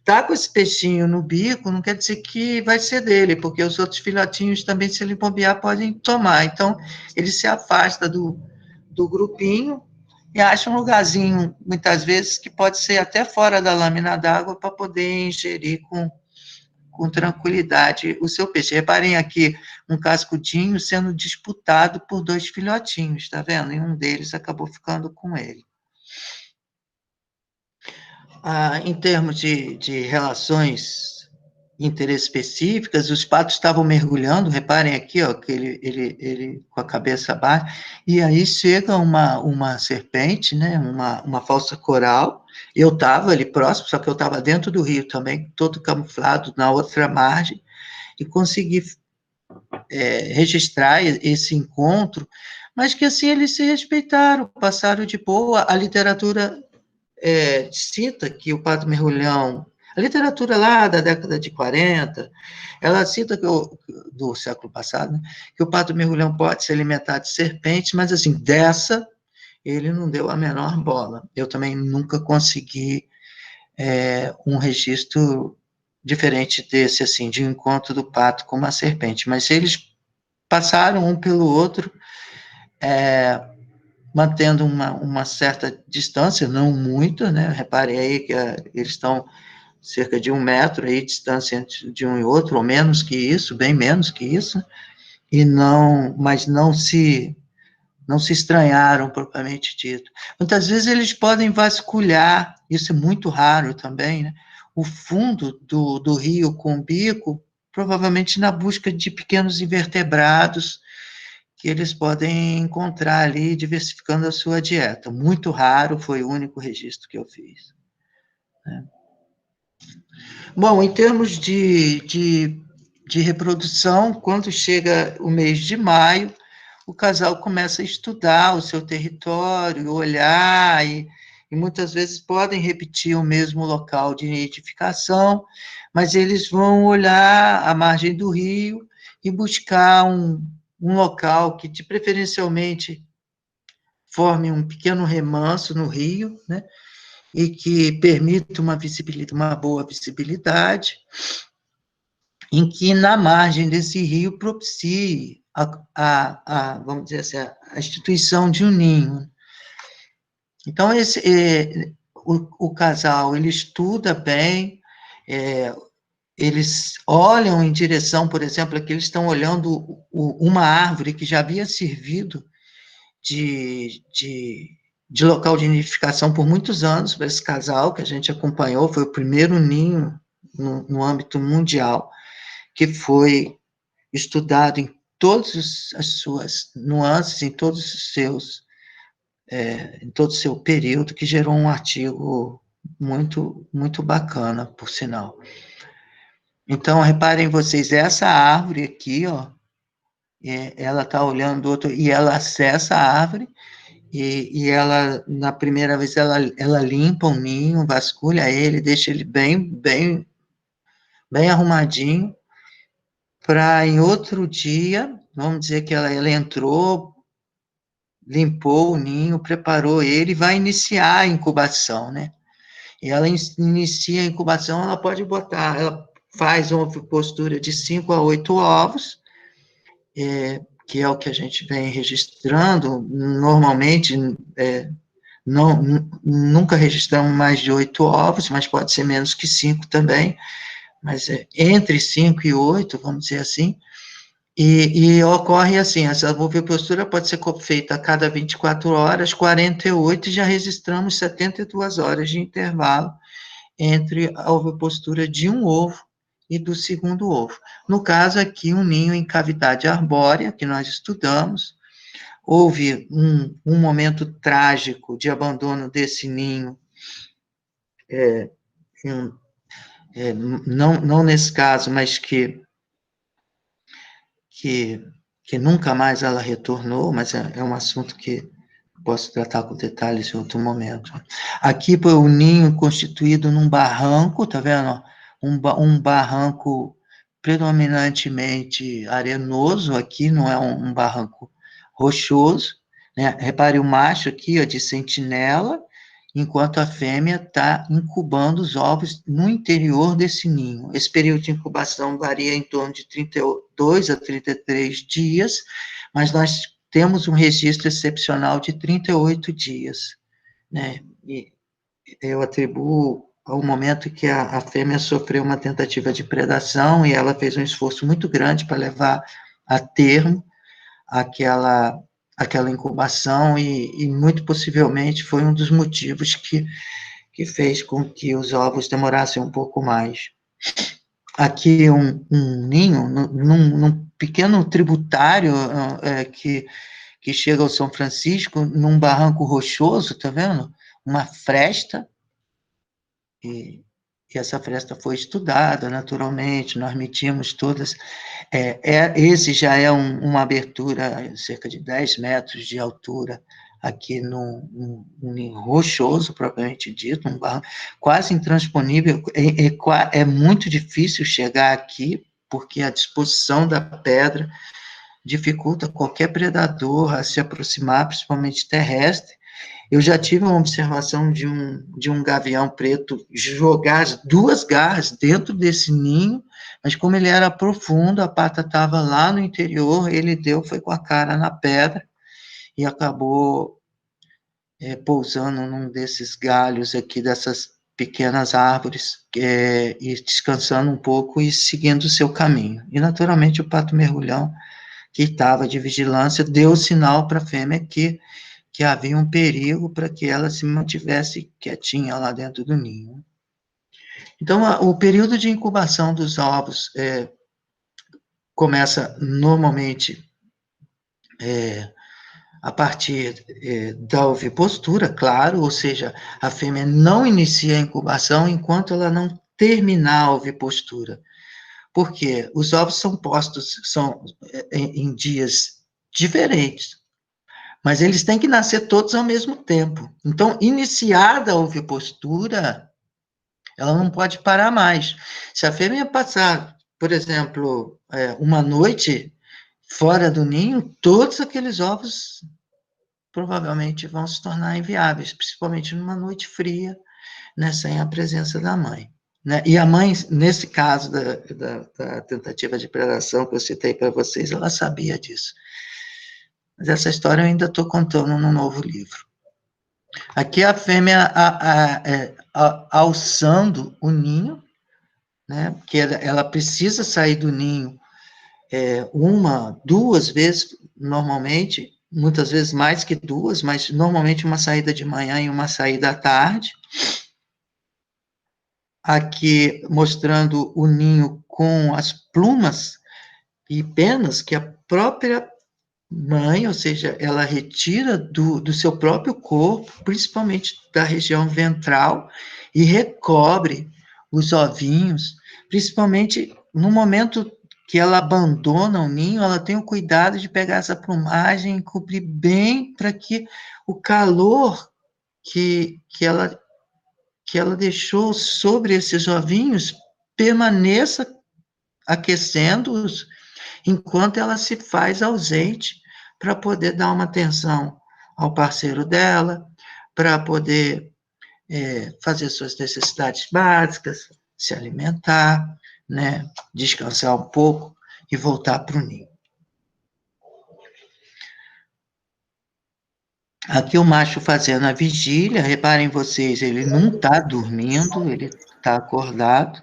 tá com esse peixinho no bico, não quer dizer que vai ser dele, porque os outros filhotinhos também, se ele bobear, podem tomar. Então, ele se afasta do grupinho e acha um lugarzinho, muitas vezes, que pode ser até fora da lâmina d'água, para poder ingerir com tranquilidade o seu peixe. Reparem aqui um cascudinho sendo disputado por 2 filhotinhos, tá vendo? E um deles acabou ficando com ele. Em termos de relações interespecíficas, os patos estavam mergulhando, reparem aqui, ó, que ele com a cabeça baixa, e aí chega uma serpente, né, uma falsa coral, eu estava ali próximo, só que eu estava dentro do rio também, todo camuflado na outra margem, e consegui registrar esse encontro, mas que assim eles se respeitaram, passaram de boa, a literatura cita que o pato mergulhão, a literatura lá da década de 40, ela cita do século passado, né, que o pato mergulhão pode se alimentar de serpentes, mas assim, dessa ele não deu a menor bola. Eu também nunca consegui um registro diferente desse, assim, de um encontro do pato com uma serpente, mas eles passaram um pelo outro, mantendo uma certa distância, não muito, né? Reparem aí que eles estão cerca de 1 metro aí, distância entre um e outro, ou menos que isso, bem menos que isso, mas não se estranharam propriamente dito. Muitas vezes eles podem vasculhar, isso é muito raro também, né? O fundo do rio com o bico, provavelmente na busca de pequenos invertebrados que eles podem encontrar ali, diversificando a sua dieta. Muito raro, foi o único registro que eu fiz. Né? Bom, em termos de reprodução, quando chega o mês de maio, o casal começa a estudar o seu território, olhar, e muitas vezes podem repetir o mesmo local de nidificação, mas eles vão olhar a margem do rio e buscar um local que, de preferencialmente, forme um pequeno remanso no rio, né, e que permita uma boa visibilidade, em que na margem desse rio propicie vamos dizer assim, a instituição de um ninho. Então, o casal, ele estuda bem, eles olham em direção, por exemplo, aqui eles estão olhando uma árvore que já havia servido de local de nidificação por muitos anos para esse casal que a gente acompanhou, foi o primeiro ninho no âmbito mundial, que foi estudado em todas as suas nuances, em todos os seus, em todo o seu período, que gerou um artigo muito, muito bacana, por sinal. Então, reparem vocês, essa árvore aqui, ó, ela está olhando do outro, e ela acessa a árvore, e ela, na primeira vez, ela limpa o ninho, vasculha ele, deixa ele bem arrumadinho, para em outro dia, vamos dizer que ela entrou, limpou o ninho, preparou ele, vai iniciar a incubação, né? E ela inicia a incubação, ela faz uma postura de 5 a 8 ovos, que é o que a gente vem registrando, normalmente, nunca registramos mais de 8 ovos, mas pode ser menos que 5 também, mas entre 5 e 8, vamos dizer assim, e ocorre assim, essa ovipostura pode ser feita a cada 24 horas, 48, e já registramos 72 horas de intervalo entre a ovipostura de um ovo e do segundo ovo. No caso aqui, um ninho em cavidade arbórea, que nós estudamos, houve um momento trágico de abandono desse ninho, não nesse caso, mas que nunca mais ela retornou, mas é um assunto que posso tratar com detalhes em outro momento. Aqui foi o ninho constituído num barranco, tá vendo? Um barranco predominantemente arenoso, aqui não é um barranco rochoso, né? Repare o macho aqui, ó, de sentinela, enquanto a fêmea está incubando os ovos no interior desse ninho. Esse período de incubação varia em torno de 32 a 33 dias, mas nós temos um registro excepcional de 38 dias, né? E eu atribuo ao momento que a fêmea sofreu uma tentativa de predação e ela fez um esforço muito grande para levar a termo aquela incubação e muito possivelmente foi um dos motivos que fez com que os ovos demorassem um pouco mais. Aqui um ninho, num pequeno tributário que chega ao São Francisco, num barranco rochoso, tá vendo? Uma fresta, e essa fresta foi estudada, naturalmente, nós medimos todas. Esse já é uma abertura, cerca de 10 metros de altura, aqui num rochoso, propriamente dito, um barranco quase intransponível. É muito difícil chegar aqui, porque a disposição da pedra dificulta qualquer predador a se aproximar, principalmente terrestre. Eu já tive uma observação de um gavião preto jogar as duas garras dentro desse ninho, mas como ele era profundo, a pata estava lá no interior, ele foi com a cara na pedra e acabou pousando num desses galhos aqui, dessas pequenas árvores, e descansando um pouco e seguindo o seu caminho. E, naturalmente, o pato mergulhão, que estava de vigilância, deu o sinal para a fêmea que havia um perigo para que ela se mantivesse quietinha lá dentro do ninho. Então, o período de incubação dos ovos começa normalmente a partir da ovipostura, claro, ou seja, a fêmea não inicia a incubação enquanto ela não terminar a ovipostura. Porque os ovos são postos em dias diferentes, mas eles têm que nascer todos ao mesmo tempo. Então, iniciada a ovipostura, ela não pode parar mais. Se a fêmea passar, por exemplo, uma noite fora do ninho, todos aqueles ovos provavelmente vão se tornar inviáveis, principalmente numa noite fria, né, sem a presença da mãe. Né? E a mãe, nesse caso da tentativa de predação que eu citei para vocês, ela sabia disso. Mas essa história eu ainda estou contando no novo livro. Aqui a fêmea alçando o ninho, né, porque ela precisa sair do ninho uma, duas vezes, normalmente, muitas vezes mais que duas, mas normalmente uma saída de manhã e uma saída à tarde. Aqui mostrando o ninho com as plumas e penas que a própria mãe, ou seja, ela retira do seu próprio corpo, principalmente da região ventral, e recobre os ovinhos, principalmente no momento que ela abandona o ninho, ela tem o cuidado de pegar essa plumagem e cobrir bem para que o calor que ela deixou sobre esses ovinhos permaneça aquecendo-os enquanto ela se faz ausente para poder dar uma atenção ao parceiro dela, para poder fazer suas necessidades básicas, se alimentar, né, descansar um pouco e voltar para o ninho. Aqui o macho fazendo a vigília, reparem vocês, ele não está dormindo, ele está acordado.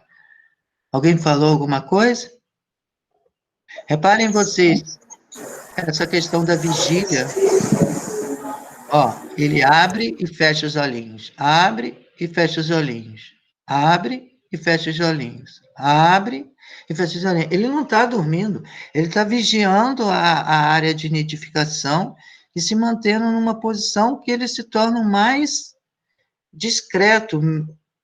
Alguém falou alguma coisa? Reparem vocês, essa questão da vigília, ó, ele abre e fecha os olhinhos, abre e fecha os olhinhos, abre e fecha os olhinhos, abre e fecha os olhinhos. Ele não está dormindo, ele está vigiando a área de nidificação e se mantendo numa posição que ele se torna o mais discreto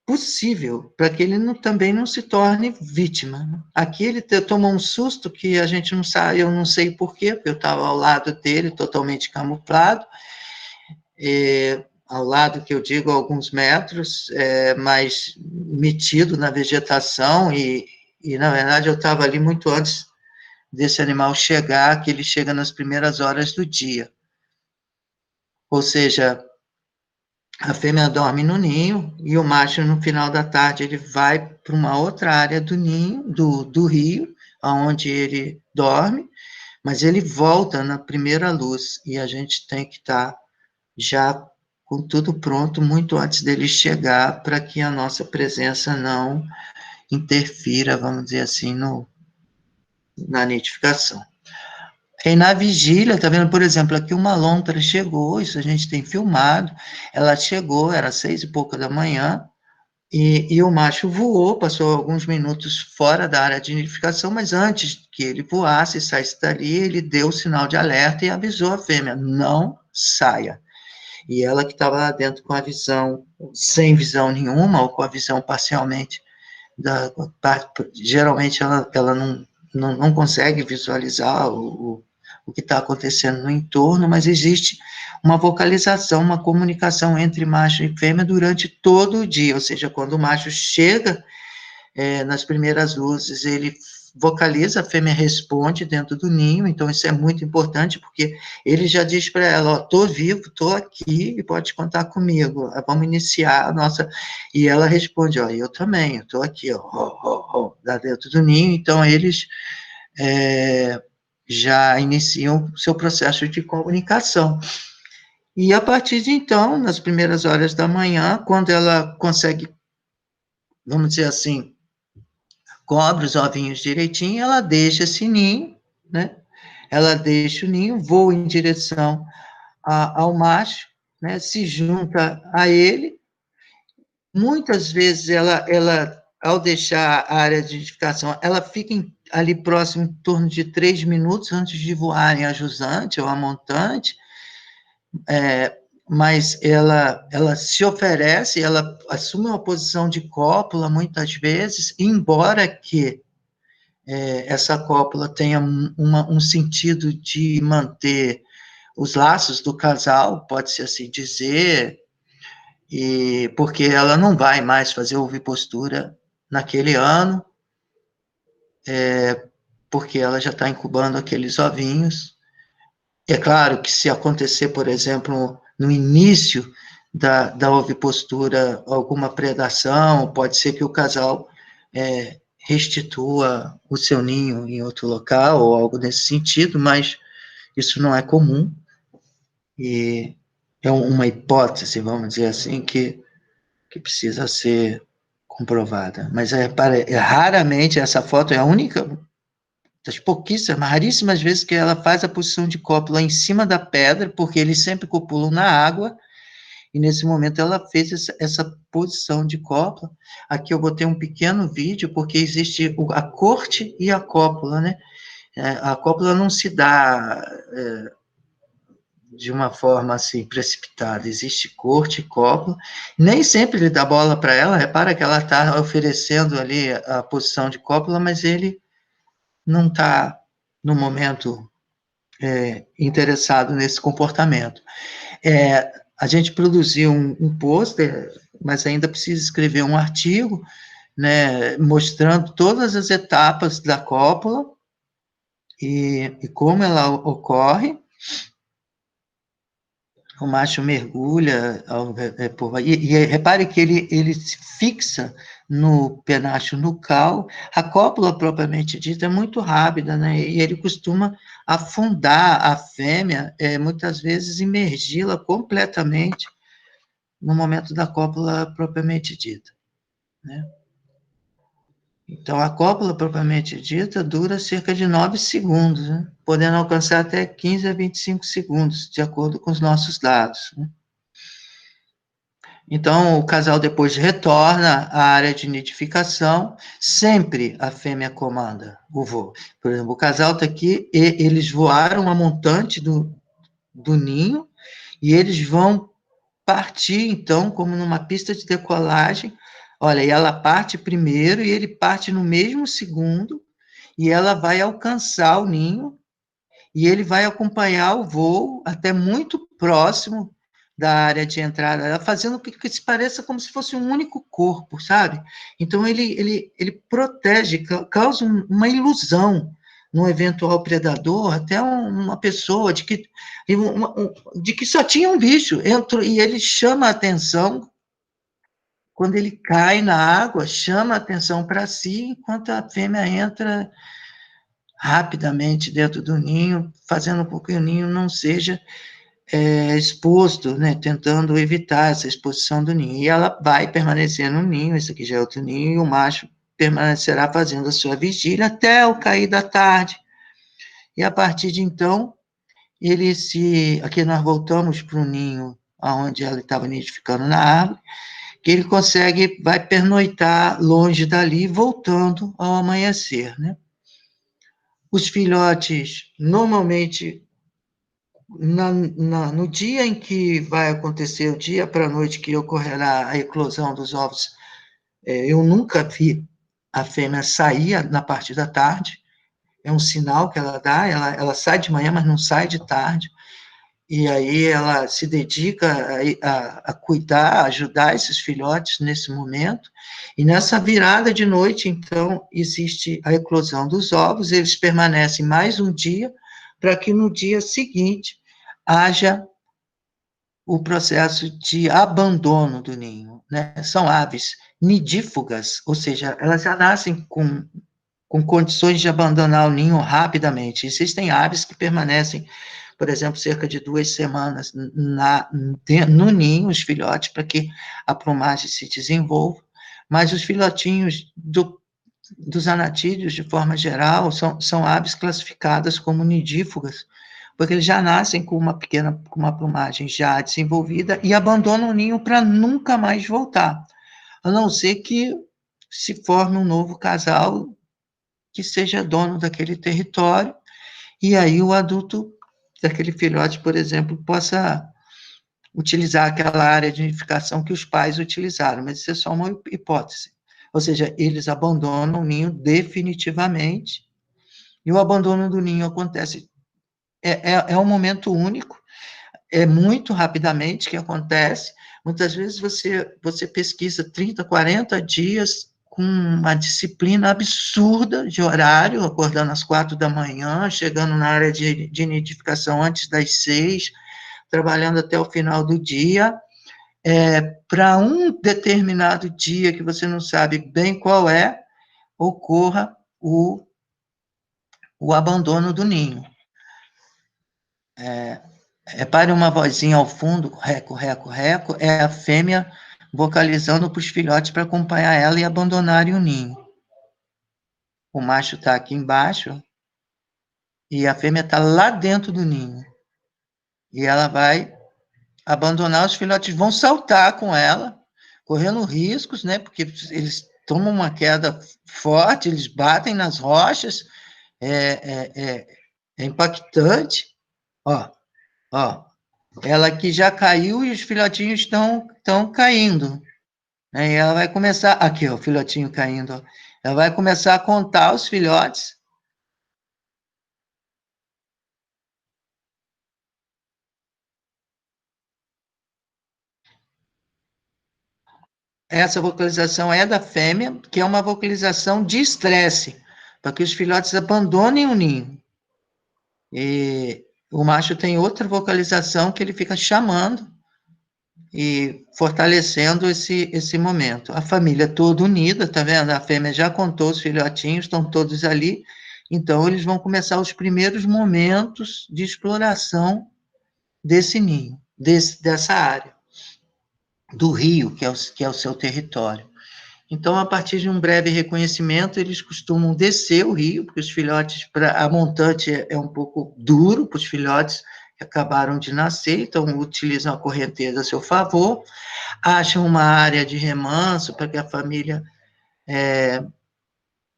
possível, para que ele também não se torne vítima. Aqui ele tomou um susto que a gente não sabe, eu não sei porquê, porque eu estava ao lado dele, totalmente camuflado, ao lado que eu digo, alguns metros, mas metido na vegetação, e na verdade eu estava ali muito antes desse animal chegar, que ele chega nas primeiras horas do dia. Ou seja, a fêmea dorme no ninho e o macho, no final da tarde, ele vai para uma outra área do ninho, do rio, onde ele dorme, mas ele volta na primeira luz e a gente tem que estar já com tudo pronto, muito antes dele chegar, para que a nossa presença não interfira, vamos dizer assim, na nidificação. E na vigília, tá vendo, por exemplo, aqui uma lontra chegou, isso a gente tem filmado, ela chegou, era 6 e pouca da manhã, e o macho voou, passou alguns minutos fora da área de nidificação, mas antes que ele voasse e saísse dali, ele deu o sinal de alerta e avisou a fêmea, não saia. E ela que estava lá dentro com a visão, sem visão nenhuma, ou com a visão parcialmente, geralmente ela não consegue visualizar o que está acontecendo no entorno, mas existe uma vocalização, uma comunicação entre macho e fêmea durante todo o dia, ou seja, quando o macho chega nas primeiras luzes, ele vocaliza, a fêmea responde dentro do ninho, então isso é muito importante, porque ele já diz para ela, ó, tô vivo, tô aqui, e pode contar comigo, vamos iniciar a nossa... E ela responde, ó, eu também, eu tô aqui, ó, lá dentro do ninho, então eles já iniciam o seu processo de comunicação. E a partir de então, nas primeiras horas da manhã, quando ela consegue, vamos dizer assim, cobre os ovinhos direitinho, ela deixa esse ninho, né? Ela deixa o ninho, voa em direção ao macho, né? Se junta a ele. Muitas vezes ela ao deixar a área de nidificação, ela fica ali próximo, em torno de 3 minutos antes de voarem a jusante ou a montante, mas ela se oferece, ela assume uma posição de cópula, muitas vezes, embora que essa cópula tenha um sentido de manter os laços do casal, pode-se assim dizer, e porque ela não vai mais fazer ovipostura naquele ano, porque ela já está incubando aqueles ovinhos. É claro que se acontecer, por exemplo, no início da ovipostura, alguma predação, pode ser que o casal restitua o seu ninho em outro local, ou algo nesse sentido, mas isso não é comum, e é uma hipótese, vamos dizer assim, que precisa ser comprovada. Mas raramente essa foto é a única, das pouquíssimas, raríssimas vezes que ela faz a posição de cópula em cima da pedra, porque eles sempre copulam na água, e nesse momento ela fez essa posição de cópula. Aqui eu botei um pequeno vídeo, porque existe a corte e a cópula, né? A cópula não se dá de uma forma assim precipitada, existe corte e cópula, nem sempre ele dá bola para ela, repara que ela está oferecendo ali a posição de cópula, mas ele não está no momento interessado nesse comportamento. A gente produziu um pôster, mas ainda precisa escrever um artigo, né, mostrando todas as etapas da cópula e como ela ocorre. O macho mergulha, e repare que ele se fixa no penacho nucal, a cópula propriamente dita é muito rápida, né, e ele costuma afundar a fêmea, muitas vezes imergi-la completamente no momento da cópula propriamente dita, né. Então, a cópula propriamente dita dura cerca de 9 segundos, né, podendo alcançar até 15 a 25 segundos, de acordo com os nossos dados, né. Então, o casal depois retorna à área de nidificação, sempre a fêmea comanda o voo. Por exemplo, o casal está aqui, e eles voaram a montante do ninho, e eles vão partir, então, como numa pista de decolagem. Olha, e ela parte primeiro, e ele parte no mesmo segundo, e ela vai alcançar o ninho, e ele vai acompanhar o voo até muito próximo da área de entrada, ela fazendo que se pareça como se fosse um único corpo, sabe? Então, ele protege, causa uma ilusão no eventual predador, até uma pessoa de que só tinha um bicho, e ele chama a atenção, quando ele cai na água, chama a atenção para si, enquanto a fêmea entra rapidamente dentro do ninho, fazendo com que o ninho não seja exposto, né, tentando evitar essa exposição do ninho. E ela vai permanecer no ninho, esse aqui já é outro ninho, e o macho permanecerá fazendo a sua vigília até o cair da tarde. E a partir de então, aqui nós voltamos para o ninho onde ela estava nidificando na árvore, que ele vai pernoitar longe dali, voltando ao amanhecer, né? Os filhotes, normalmente, no dia em que vai acontecer, o dia para a noite que ocorrerá a eclosão dos ovos, eu nunca vi a fêmea sair na parte da tarde, é um sinal que ela dá, ela sai de manhã, mas não sai de tarde, e aí ela se dedica a cuidar, a ajudar esses filhotes nesse momento, e nessa virada de noite, então, existe a eclosão dos ovos, eles permanecem mais um dia, para que no dia seguinte haja o processo de abandono do ninho, né? São aves nidífugas, ou seja, elas já nascem com condições de abandonar o ninho rapidamente. Existem aves que permanecem, por exemplo, cerca de 2 semanas no ninho, os filhotes, para que a plumagem se desenvolva, mas os filhotinhos dos anatídeos, de forma geral, são aves classificadas como nidífugas, porque eles já nascem com uma plumagem já desenvolvida e abandonam o ninho para nunca mais voltar, a não ser que se forme um novo casal que seja dono daquele território, e aí o adulto daquele filhote, por exemplo, possa utilizar aquela área de nidificação que os pais utilizaram, mas isso é só uma hipótese. Ou seja, eles abandonam o ninho definitivamente, e o abandono do ninho acontece, é um momento único, é muito rapidamente que acontece, muitas vezes você pesquisa 30, 40 dias com uma disciplina absurda de horário, acordando às 4 da manhã, chegando na área de nidificação antes das 6, trabalhando até o final do dia, para um determinado dia que você não sabe bem qual ocorra o abandono do ninho. Repare uma vozinha ao fundo, reco, reco, reco, é a fêmea vocalizando para os filhotes para acompanhar ela e abandonarem o ninho. O macho está aqui embaixo e a fêmea está lá dentro do ninho. E ela vai abandonar, os filhotes vão saltar com ela, correndo riscos, né? Porque eles tomam uma queda forte, eles batem nas rochas, é impactante. Ó, ela aqui já caiu e os filhotinhos estão caindo. Né? E ela vai começar, aqui, ó, o filhotinho caindo, ó. Ela vai começar a contar os filhotes. Essa vocalização é da fêmea, que é uma vocalização de estresse, para que os filhotes abandonem o ninho. E o macho tem outra vocalização que ele fica chamando e fortalecendo esse momento. A família toda unida, tá vendo? A fêmea já contou os filhotinhos, estão todos ali, então eles vão começar os primeiros momentos de exploração desse ninho, dessa área, do rio, que é o seu território. Então, a partir de um breve reconhecimento, eles costumam descer o rio, porque os filhotes, a montante é um pouco duro para os filhotes que acabaram de nascer, então utilizam a correnteza a seu favor, acham uma área de remanso para que a família,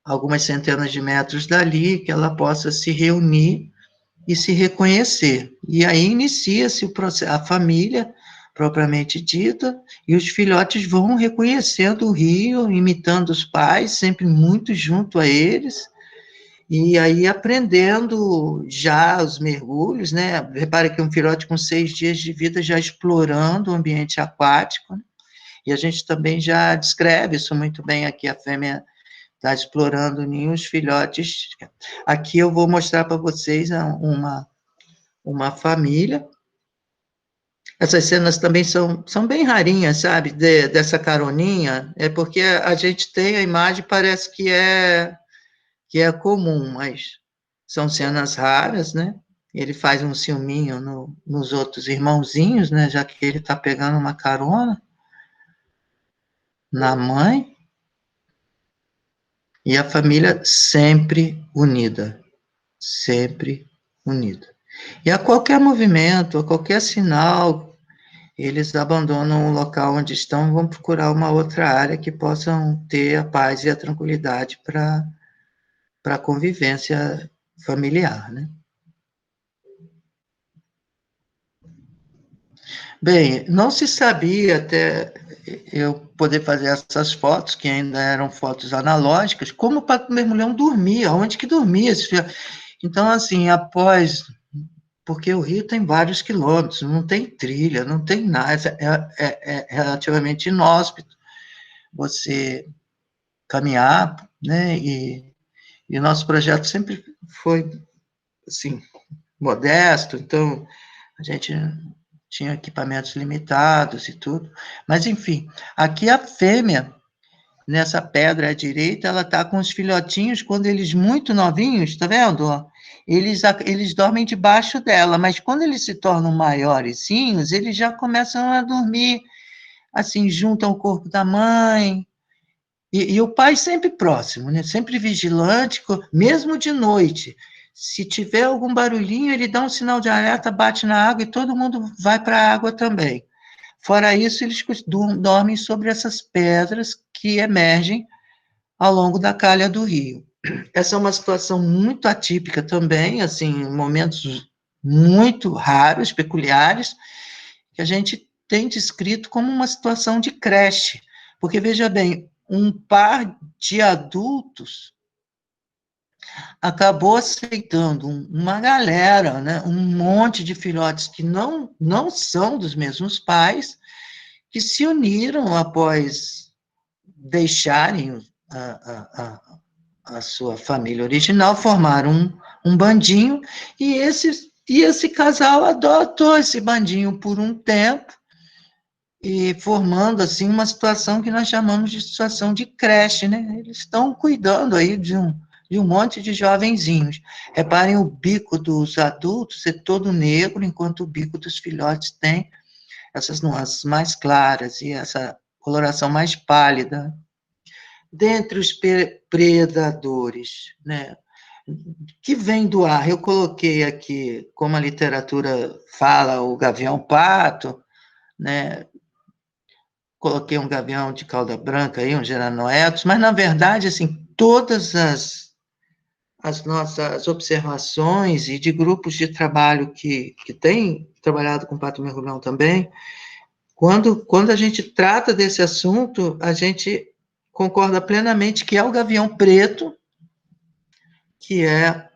algumas centenas de metros dali, que ela possa se reunir e se reconhecer. E aí inicia-se o processo, a família propriamente dita, e os filhotes vão reconhecendo o rio, imitando os pais, sempre muito junto a eles, e aí aprendendo já os mergulhos, né? Repare que um filhote com 6 dias de vida já explorando o ambiente aquático, né? E a gente também já descreve isso muito bem aqui, a fêmea está explorando o ninho, os filhotes. Aqui eu vou mostrar para vocês uma família. Essas cenas também são bem rarinhas, sabe, dessa caroninha, é porque a gente tem a imagem, parece que é comum, mas são cenas raras, né? ele faz um ciúminho nos outros irmãozinhos, né, já que ele está pegando uma carona na mãe, e a família sempre unida, sempre unida. E a qualquer movimento, a qualquer sinal, eles abandonam o local onde estão e vão procurar uma outra área que possam ter a paz e a tranquilidade para a convivência familiar, né? Bem, não se sabia até eu poder fazer essas fotos, que ainda eram fotos analógicas, como o Pato Mergulhão dormia, onde que dormia esse filho. Então, assim, após, porque o Rio tem vários quilômetros, não tem trilha, não tem nada, é relativamente inóspito você caminhar, né, e o nosso projeto sempre foi, assim, modesto, então a gente tinha equipamentos limitados e tudo. Mas, enfim, aqui a fêmea, nessa pedra à direita, ela está com os filhotinhos, quando eles muito novinhos, tá vendo? Eles dormem debaixo dela, mas quando eles se tornam maiorzinhos, eles já começam a dormir, assim, junto ao corpo da mãe, e o pai sempre próximo, né? Sempre vigilante, mesmo de noite. Se tiver algum barulhinho, ele dá um sinal de alerta, bate na água e todo mundo vai para a água também. Fora isso, eles dormem sobre essas pedras que emergem ao longo da calha do rio. Essa é uma situação muito atípica também, assim, momentos muito raros, peculiares, que a gente tem descrito como uma situação de creche. Porque, veja bem, um par de adultos acabou aceitando uma galera, né, um monte de filhotes que não são dos mesmos pais, que se uniram após deixarem a sua família original, formaram um bandinho, e esse casal adotou esse bandinho por um tempo, e formando, assim, uma situação que nós chamamos de situação de creche, né? Eles estão cuidando aí de um monte de jovenzinhos. Reparem, o bico dos adultos é todo negro, enquanto o bico dos filhotes tem essas nuances mais claras e essa coloração mais pálida. Dentre os predadores, né, que vem do ar, eu coloquei aqui, como a literatura fala, o gavião-pato, né, coloquei um gavião de cauda branca aí, um geranoetus, mas, na verdade, assim, todas as nossas observações e de grupos de trabalho que têm trabalhado com pato mergulhão também, quando a gente trata desse assunto, a gente concorda plenamente que é o gavião preto, que é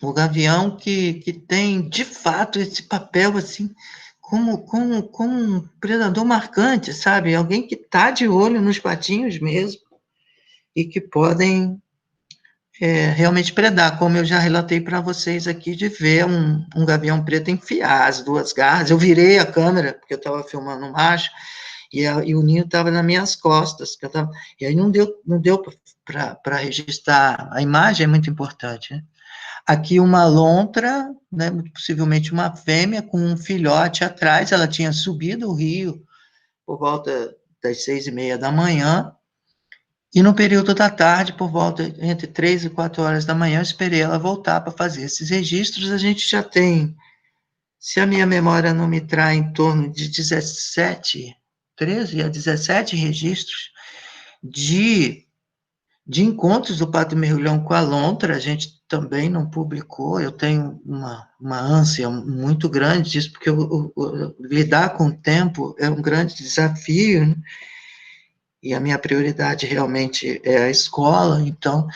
o gavião que tem, de fato, esse papel, assim, como um predador marcante, sabe? Alguém que está de olho nos patinhos mesmo e que podem realmente predar, como eu já relatei para vocês aqui, de ver um gavião preto enfiar as duas garras. Eu virei a câmera, porque eu estava filmando um macho, e o ninho estava nas minhas costas, e aí não deu para registrar. A imagem é muito importante, né? Aqui uma lontra, né, possivelmente uma fêmea, com um filhote atrás, ela tinha subido o rio por volta das 6:30 da manhã, e no período da tarde, por volta entre 3 e 4 horas da manhã, eu esperei ela voltar para fazer esses registros. A gente já tem, se a minha memória não me trai, em torno de 17, 13 a 17 registros de encontros do pato mergulhão com a lontra. A gente também não publicou. Eu tenho uma ânsia muito grande disso, porque lidar com o tempo é um grande desafio, né? E a minha prioridade realmente é a escola, então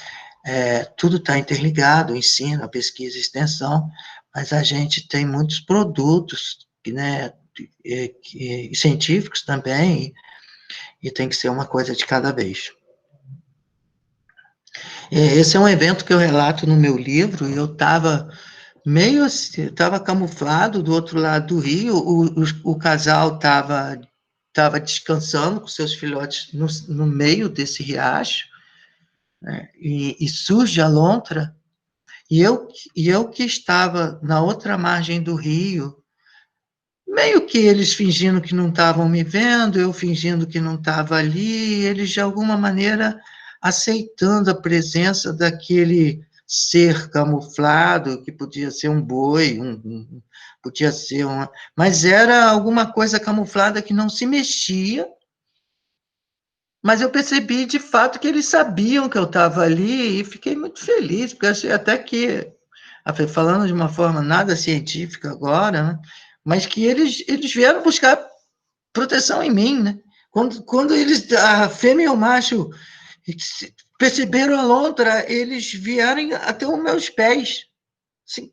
tudo está interligado, o ensino, a pesquisa e extensão, mas a gente tem muitos produtos, né, científicos também, e tem que ser uma coisa de cada vez. Esse é um evento que eu relato no meu livro, e eu estava meio assim, estava camuflado do outro lado do rio, o casal estava descansando com seus filhotes no meio desse riacho, né, e surge a lontra, E eu que estava na outra margem do rio, meio que eles fingindo que não estavam me vendo, eu fingindo que não estava ali, eles de alguma maneira aceitando a presença daquele ser camuflado, que podia ser um boi, podia ser uma. Mas era alguma coisa camuflada que não se mexia, mas eu percebi de fato que eles sabiam que eu estava ali e fiquei muito feliz, porque achei até que, falando de uma forma nada científica agora, né, mas que eles vieram buscar proteção em mim, né? Quando eles, a fêmea e o macho, perceberam a lontra, eles vieram até os meus pés. Assim,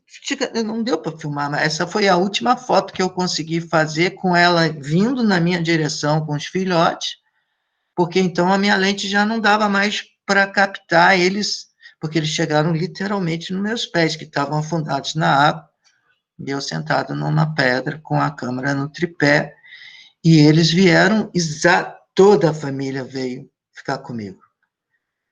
não deu para filmar, mas essa foi a última foto que eu consegui fazer com ela vindo na minha direção com os filhotes, porque então a minha lente já não dava mais para captar eles, porque eles chegaram literalmente nos meus pés, que estavam afundados na água, e eu sentado numa pedra com a câmera no tripé, e eles vieram, toda a família veio ficar comigo.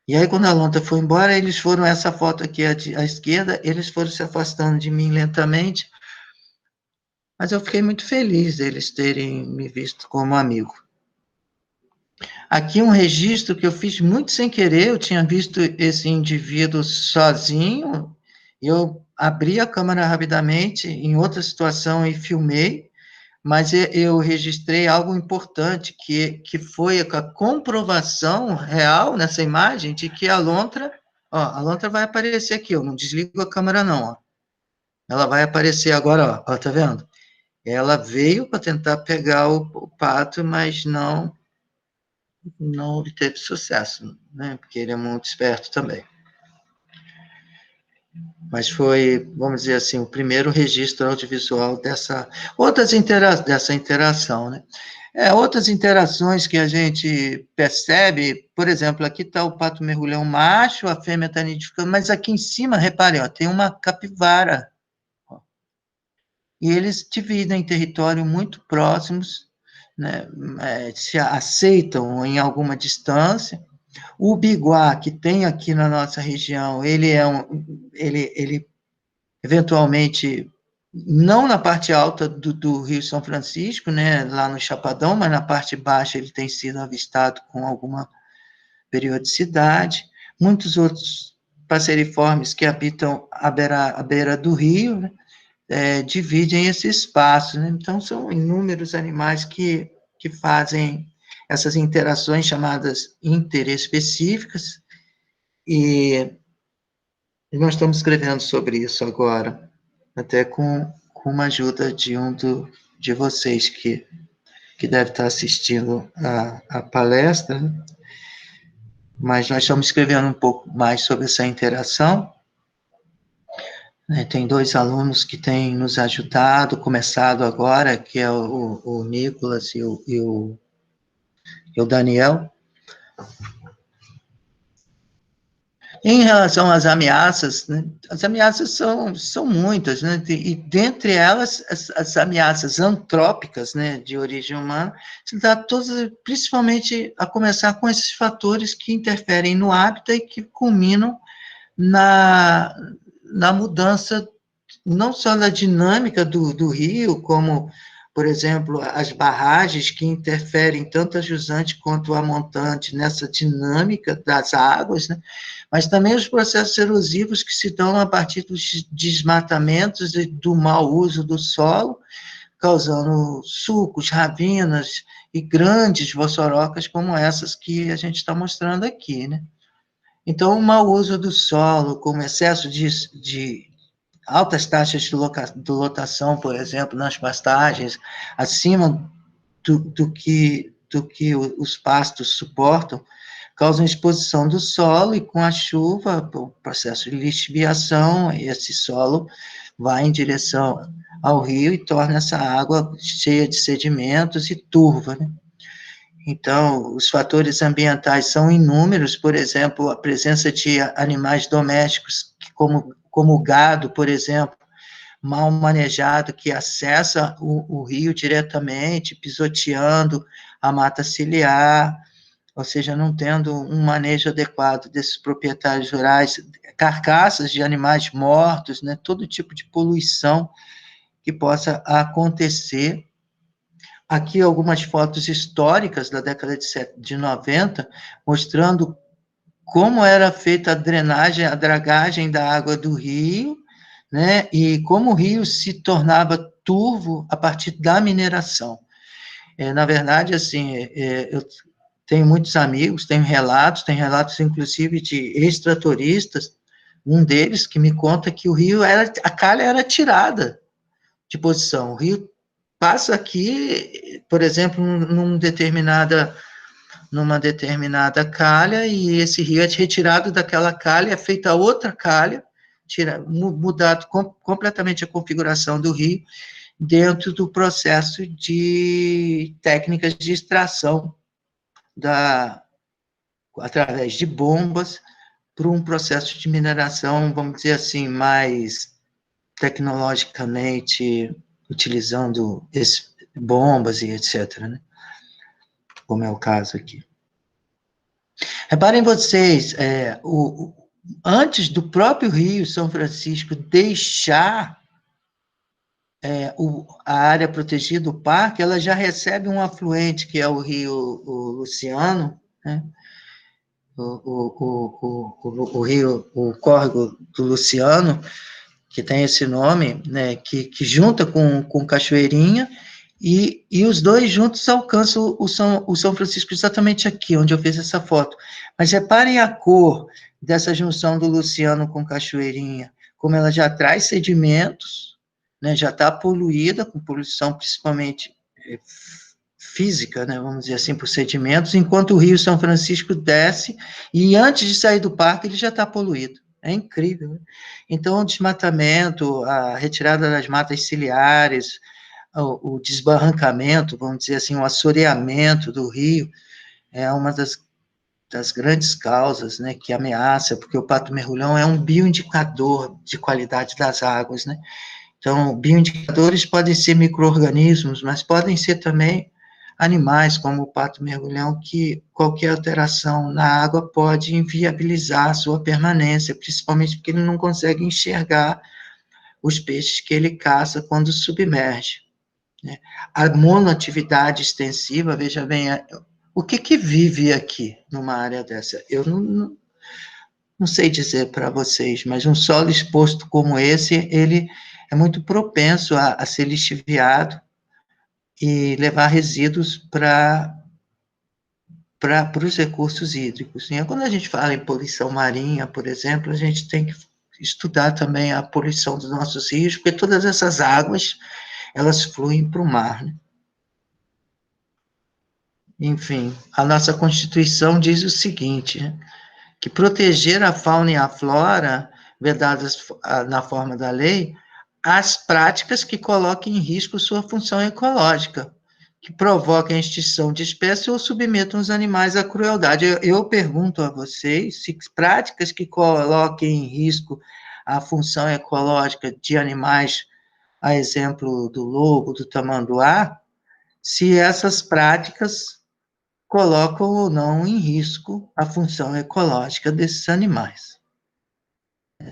E aí, quando a lontra foi embora, eles foram, essa foto aqui à esquerda, eles foram se afastando de mim lentamente, mas eu fiquei muito feliz deles terem me visto como amigo. Aqui um registro que eu fiz muito sem querer, eu tinha visto esse indivíduo sozinho, eu abri a câmera rapidamente, em outra situação, e filmei, mas eu registrei algo importante, que foi a comprovação real nessa imagem de que a lontra, ó, a lontra vai aparecer aqui, eu não desligo a câmera não, ó. Ela vai aparecer agora, ó, tá vendo? Ela veio para tentar pegar o pato, mas não obteve sucesso, né? Porque ele é muito esperto também. Mas foi, vamos dizer assim, o primeiro registro audiovisual dessa interação, né? Outras interações que a gente percebe, por exemplo, aqui está o pato mergulhão macho, a fêmea está nidificando, mas aqui em cima, reparem, ó, tem uma capivara. Ó, e eles dividem território muito próximos, né, se aceitam em alguma distância. O biguá, que tem aqui na nossa região, ele eventualmente, não na parte alta do Rio São Francisco, né, lá no Chapadão, mas na parte baixa ele tem sido avistado com alguma periodicidade. Muitos outros passeriformes que habitam à beira do rio, né, dividem esse espaço, né? Então, são inúmeros animais que fazem essas interações chamadas interespecíficas, e nós estamos escrevendo sobre isso agora, até com uma ajuda de de vocês que deve estar assistindo a palestra, né? Mas nós estamos escrevendo um pouco mais sobre essa interação, né? Tem dois alunos que têm nos ajudado, começado agora, que é o Nicolas e o Daniel. Em relação às ameaças, né, as ameaças são muitas, né, e dentre elas, as ameaças antrópicas, né, de origem humana, se dá todas, principalmente a começar com esses fatores que interferem no hábitat e que culminam na mudança, não só da dinâmica do rio, como, por exemplo, as barragens que interferem tanto a jusante quanto a montante nessa dinâmica das águas, né? Mas também os processos erosivos que se dão a partir dos desmatamentos e do mau uso do solo, causando sulcos, ravinas e grandes vossorocas como essas que a gente está mostrando aqui, né? Então, o mau uso do solo, como excesso de altas taxas de lotação, por exemplo, nas pastagens, acima do que os pastos suportam, causam exposição do solo, e com a chuva, o processo de lixiviação, esse solo vai em direção ao rio e torna essa água cheia de sedimentos e turva, né? Então, os fatores ambientais são inúmeros, por exemplo, a presença de animais domésticos, como o gado, por exemplo, mal manejado, que acessa o rio diretamente, pisoteando a mata ciliar, ou seja, não tendo um manejo adequado desses proprietários rurais, carcaças de animais mortos, né, todo tipo de poluição que possa acontecer. Aqui algumas fotos históricas da década de 90, mostrando como era feita a drenagem, a dragagem da água do rio, né, e como o rio se tornava turvo a partir da mineração. Na verdade, assim, eu tenho muitos amigos, tenho relatos inclusive de extratoristas, um deles que me conta que o rio a calha era tirada de posição. O rio passa aqui, por exemplo, numa determinada calha, e esse rio é retirado daquela calha, é feita outra calha, mudado completamente a configuração do rio, dentro do processo de técnicas de extração através de bombas, para um processo de mineração, vamos dizer assim, mais tecnologicamente, utilizando bombas e etc., né? Como é o caso aqui. Reparem vocês, antes do próprio Rio São Francisco deixar a área protegida, o parque, ela já recebe um afluente, que é o Rio Luciano, né? O rio, o córrego do Luciano, que tem esse nome, né, que junta com Cachoeirinha, e os dois juntos alcançam o São Francisco exatamente aqui, onde eu fiz essa foto. Mas reparem a cor dessa junção do Luciano com Cachoeirinha, como ela já traz sedimentos, né, já está poluída, com poluição principalmente física, né, vamos dizer assim, por sedimentos, enquanto o Rio São Francisco desce, e antes de sair do parque ele já está poluído. É incrível, né? Então, o desmatamento, a retirada das matas ciliares, o desbarrancamento, vamos dizer assim, o assoreamento do rio, é uma das grandes causas, né, que ameaça, porque o pato mergulhão é um bioindicador de qualidade das águas, né? Então, bioindicadores podem ser micro-organismos, mas podem ser também animais, como o pato mergulhão, que qualquer alteração na água pode inviabilizar a sua permanência, principalmente porque ele não consegue enxergar os peixes que ele caça quando submerge, né? A monoatividade extensiva, veja bem, o que vive aqui numa área dessa? Eu não sei dizer para vocês, mas um solo exposto como esse, ele é muito propenso a ser lixiviado e levar resíduos para os recursos hídricos. E quando a gente fala em poluição marinha, por exemplo, a gente tem que estudar também a poluição dos nossos rios, porque todas essas águas, elas fluem para o mar, né? Enfim, a nossa Constituição diz o seguinte, né, que proteger a fauna e a flora, vedadas na forma da lei, as práticas que coloquem em risco sua função ecológica, que provoquem a extinção de espécies ou submetam os animais à crueldade. Eu pergunto a vocês se práticas que coloquem em risco a função ecológica de animais, a exemplo do lobo, do tamanduá, se essas práticas colocam ou não em risco a função ecológica desses animais.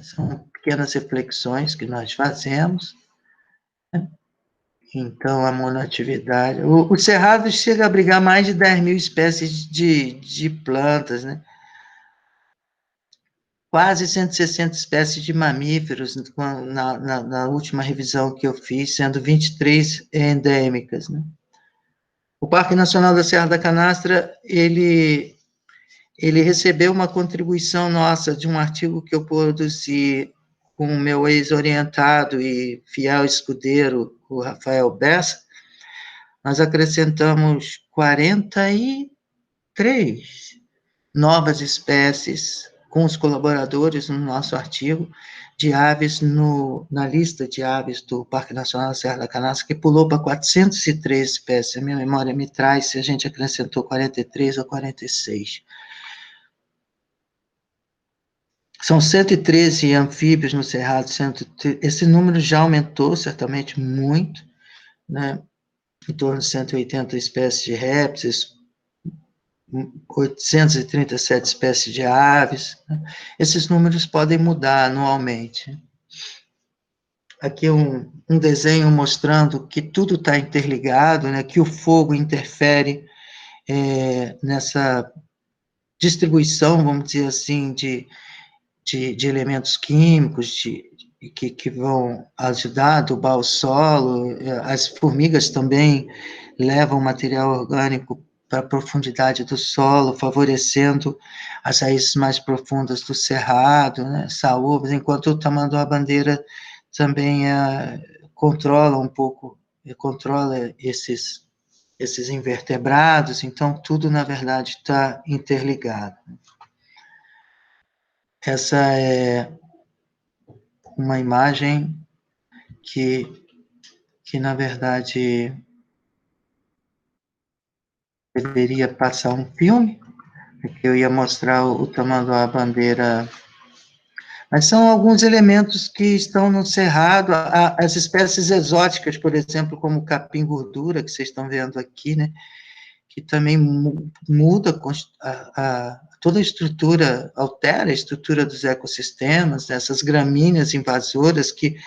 São pequenas reflexões que nós fazemos, né? Então, a monoatividade... O Cerrado chega a abrigar mais de 10 mil espécies de plantas, né? Quase 160 espécies de mamíferos na última revisão que eu fiz, sendo 23 endêmicas, né? O Parque Nacional da Serra da Canastra, ele recebeu uma contribuição nossa de um artigo que eu produzi com o meu ex-orientado e fiel escudeiro, o Rafael Bessa. Nós acrescentamos 43 novas espécies com os colaboradores no nosso artigo de aves na lista de aves do Parque Nacional da Serra da Canastra, que pulou para 403 espécies. A minha memória me traz se a gente acrescentou 43 ou 46. São 113 anfíbios no Cerrado, esse número já aumentou certamente muito, né? Em torno de 180 espécies de répteis, 837 espécies de aves, né? Esses números podem mudar anualmente. Aqui um desenho mostrando que tudo está interligado, né, que o fogo interfere nessa distribuição, vamos dizer assim, de elementos químicos que vão ajudar a adubar o solo. As formigas também levam material orgânico para a profundidade do solo, favorecendo as raízes mais profundas do cerrado, né, saúvas, enquanto o tamanduá-bandeira também controla um pouco, controla esses invertebrados, então tudo, na verdade, está interligado. Essa é uma imagem que na verdade, deveria passar um filme, que eu ia mostrar o tamanduá-bandeira, mas são alguns elementos que estão no cerrado, as espécies exóticas, por exemplo, como o capim-gordura, que vocês estão vendo aqui, né, que também muda toda a estrutura, altera a estrutura dos ecossistemas, essas gramíneas invasoras que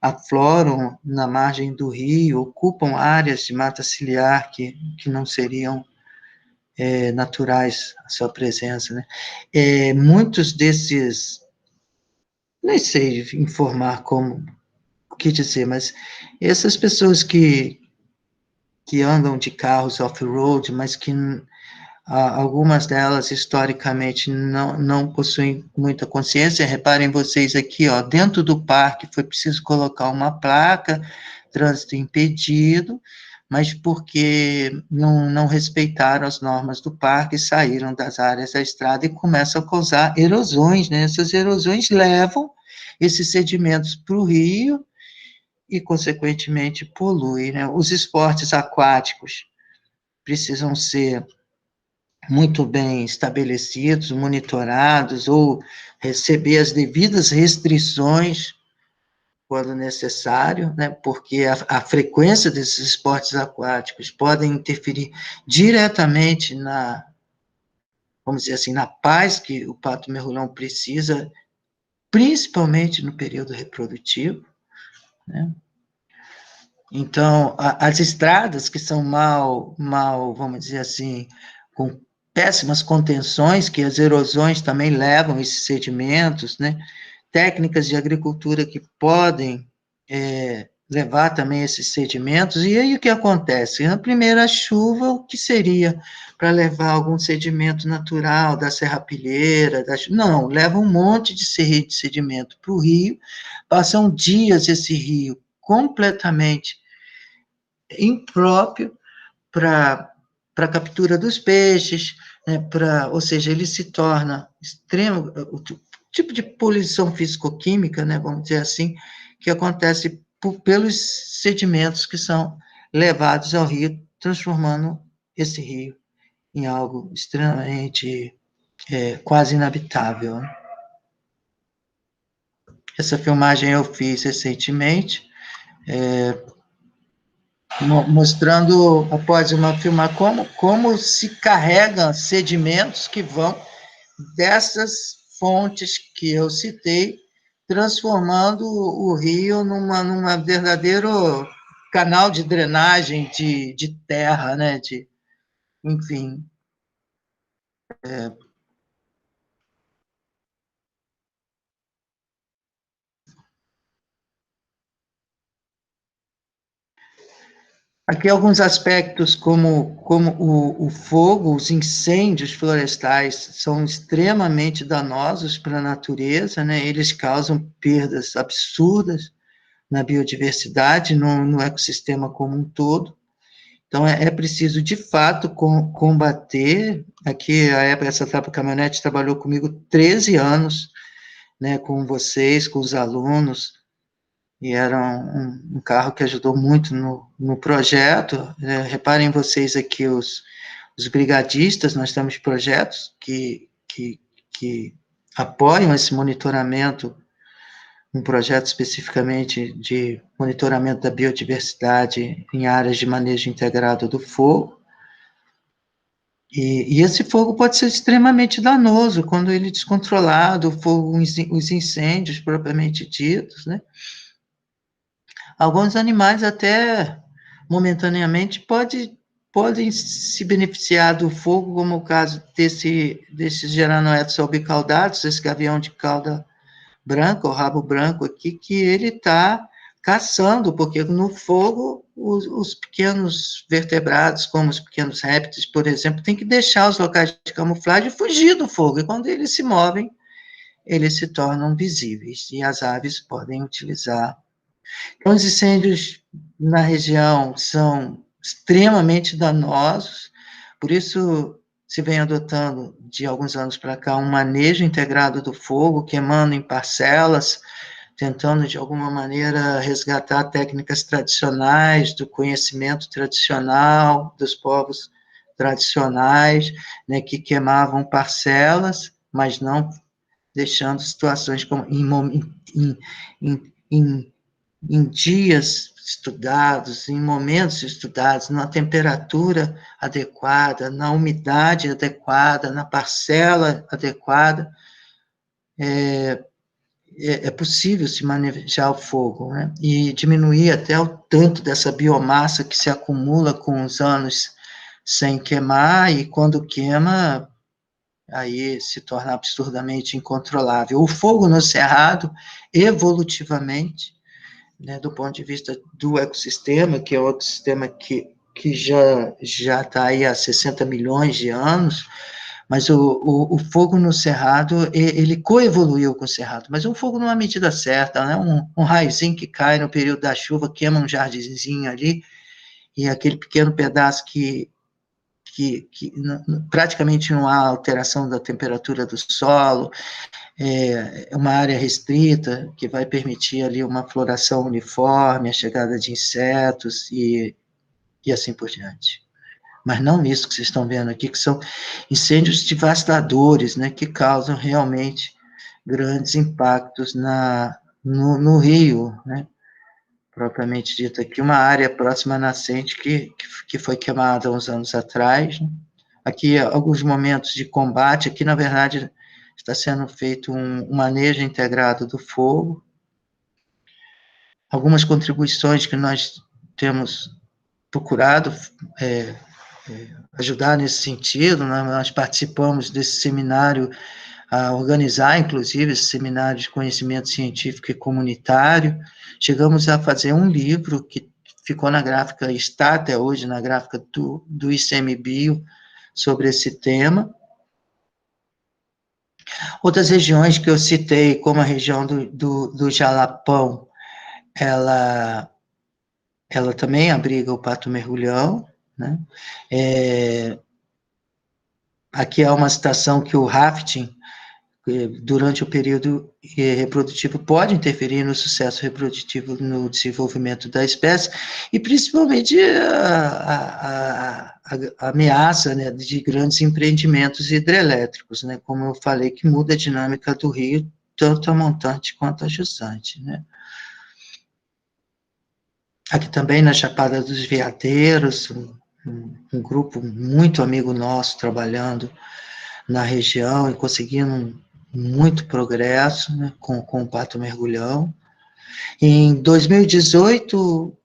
afloram na margem do rio, ocupam áreas de mata ciliar que não seriam naturais à sua presença, né? Muitos desses, nem sei informar como, o que dizer, mas essas pessoas que andam de carros off-road, mas que algumas delas, historicamente, não possuem muita consciência. Reparem vocês aqui, ó, dentro do parque foi preciso colocar uma placa, trânsito impedido, mas porque não respeitaram as normas do parque, saíram das áreas da estrada e começam a causar erosões, né? Essas erosões levam esses sedimentos para o rio e, consequentemente, poluem, né? Os esportes aquáticos precisam ser muito bem estabelecidos, monitorados, ou receber as devidas restrições quando necessário, né, porque a frequência desses esportes aquáticos podem interferir diretamente vamos dizer assim, na paz que o pato mergulhão precisa, principalmente no período reprodutivo, né. Então, as estradas que são vamos dizer assim, com péssimas contenções, que as erosões também levam esses sedimentos, né? Técnicas de agricultura que podem levar também esses sedimentos, e aí o que acontece? Na primeira chuva, o que seria para levar algum sedimento natural da serrapilheira, não, leva um monte de sedimento para o rio, passam dias esse rio completamente impróprio para a captura dos peixes, né, ou seja, ele se torna extremo, o tipo de poluição físico-química, né, vamos dizer assim, que acontece pelos sedimentos que são levados ao rio, transformando esse rio em algo extremamente quase inabitável. Essa filmagem eu fiz recentemente, mostrando, após uma filmar, como se carregam sedimentos que vão dessas fontes que eu citei, transformando o rio numa verdadeiro canal de drenagem de terra, né? Enfim. Aqui alguns aspectos como o fogo, os incêndios florestais são extremamente danosos para a natureza, né? Eles causam perdas absurdas na biodiversidade, no ecossistema como um todo. Então, é preciso, de fato, combater. Aqui, a época, essa caminhonete trabalhou comigo 13 anos, né, com vocês, com os alunos, e era um carro que ajudou muito no projeto. Reparem vocês aqui, os brigadistas, nós temos projetos que apoiam esse monitoramento, um projeto especificamente de monitoramento da biodiversidade em áreas de manejo integrado do fogo. E esse fogo pode ser extremamente danoso quando ele é descontrolado, o fogo, os incêndios propriamente ditos, né? Alguns animais até momentaneamente podem se beneficiar do fogo, como o caso desses geranoetos albicaudados, esse gavião de cauda branca, o rabo branco aqui, que ele está caçando, porque no fogo os pequenos vertebrados, como os pequenos répteis, por exemplo, tem que deixar os locais de camuflagem e fugir do fogo, e quando eles se movem, eles se tornam visíveis, e as aves podem utilizar. Então, os incêndios na região são extremamente danosos, por isso se vem adotando, de alguns anos para cá, um manejo integrado do fogo, queimando em parcelas, tentando, de alguma maneira, resgatar técnicas tradicionais, do conhecimento tradicional dos povos tradicionais, né, que queimavam parcelas, mas não deixando situações como em dias estudados, em momentos estudados, na temperatura adequada, na umidade adequada, na parcela adequada, é possível se manejar o fogo, né? E diminuir até o tanto dessa biomassa que se acumula com os anos sem queimar, e quando queima, aí se torna absurdamente incontrolável. O fogo no cerrado, evolutivamente, né, do ponto de vista do ecossistema, que é outro sistema que já está aí há 60 milhões de anos, mas o fogo no cerrado, ele coevoluiu com o cerrado, mas um fogo numa medida certa, né? Um raiozinho que cai no período da chuva, queima um jardinzinho ali, e aquele pequeno pedaço que praticamente não há alteração da temperatura do solo, é uma área restrita, que vai permitir ali uma floração uniforme, a chegada de insetos e assim por diante. Mas não nisso que vocês estão vendo aqui, que são incêndios devastadores, né, que causam realmente grandes impactos no rio, né, propriamente dito aqui, uma área próxima à nascente que foi queimada há uns anos atrás, né. Aqui, alguns momentos de combate, aqui, na verdade, está sendo feito um manejo integrado do fogo, algumas contribuições que nós temos procurado é, ajudar nesse sentido, né? Nós participamos desse seminário, a organizar, inclusive, esse seminário de conhecimento científico e comunitário. Chegamos a fazer um livro que ficou na gráfica, está até hoje na gráfica do ICMBio, sobre esse tema. Outras regiões que eu citei, como a região do Jalapão, ela também abriga o pato-mergulhão, né? Aqui há uma citação que o rafting, durante o período reprodutivo, pode interferir no sucesso reprodutivo, no desenvolvimento da espécie, e principalmente a ameaça, né, de grandes empreendimentos hidrelétricos, né, como eu falei, que muda a dinâmica do rio, tanto a montante quanto a jusante, né. Aqui também na Chapada dos Veadeiros, um grupo muito amigo nosso trabalhando na região e conseguindo muito progresso, né, com o pato mergulhão. Em 2018,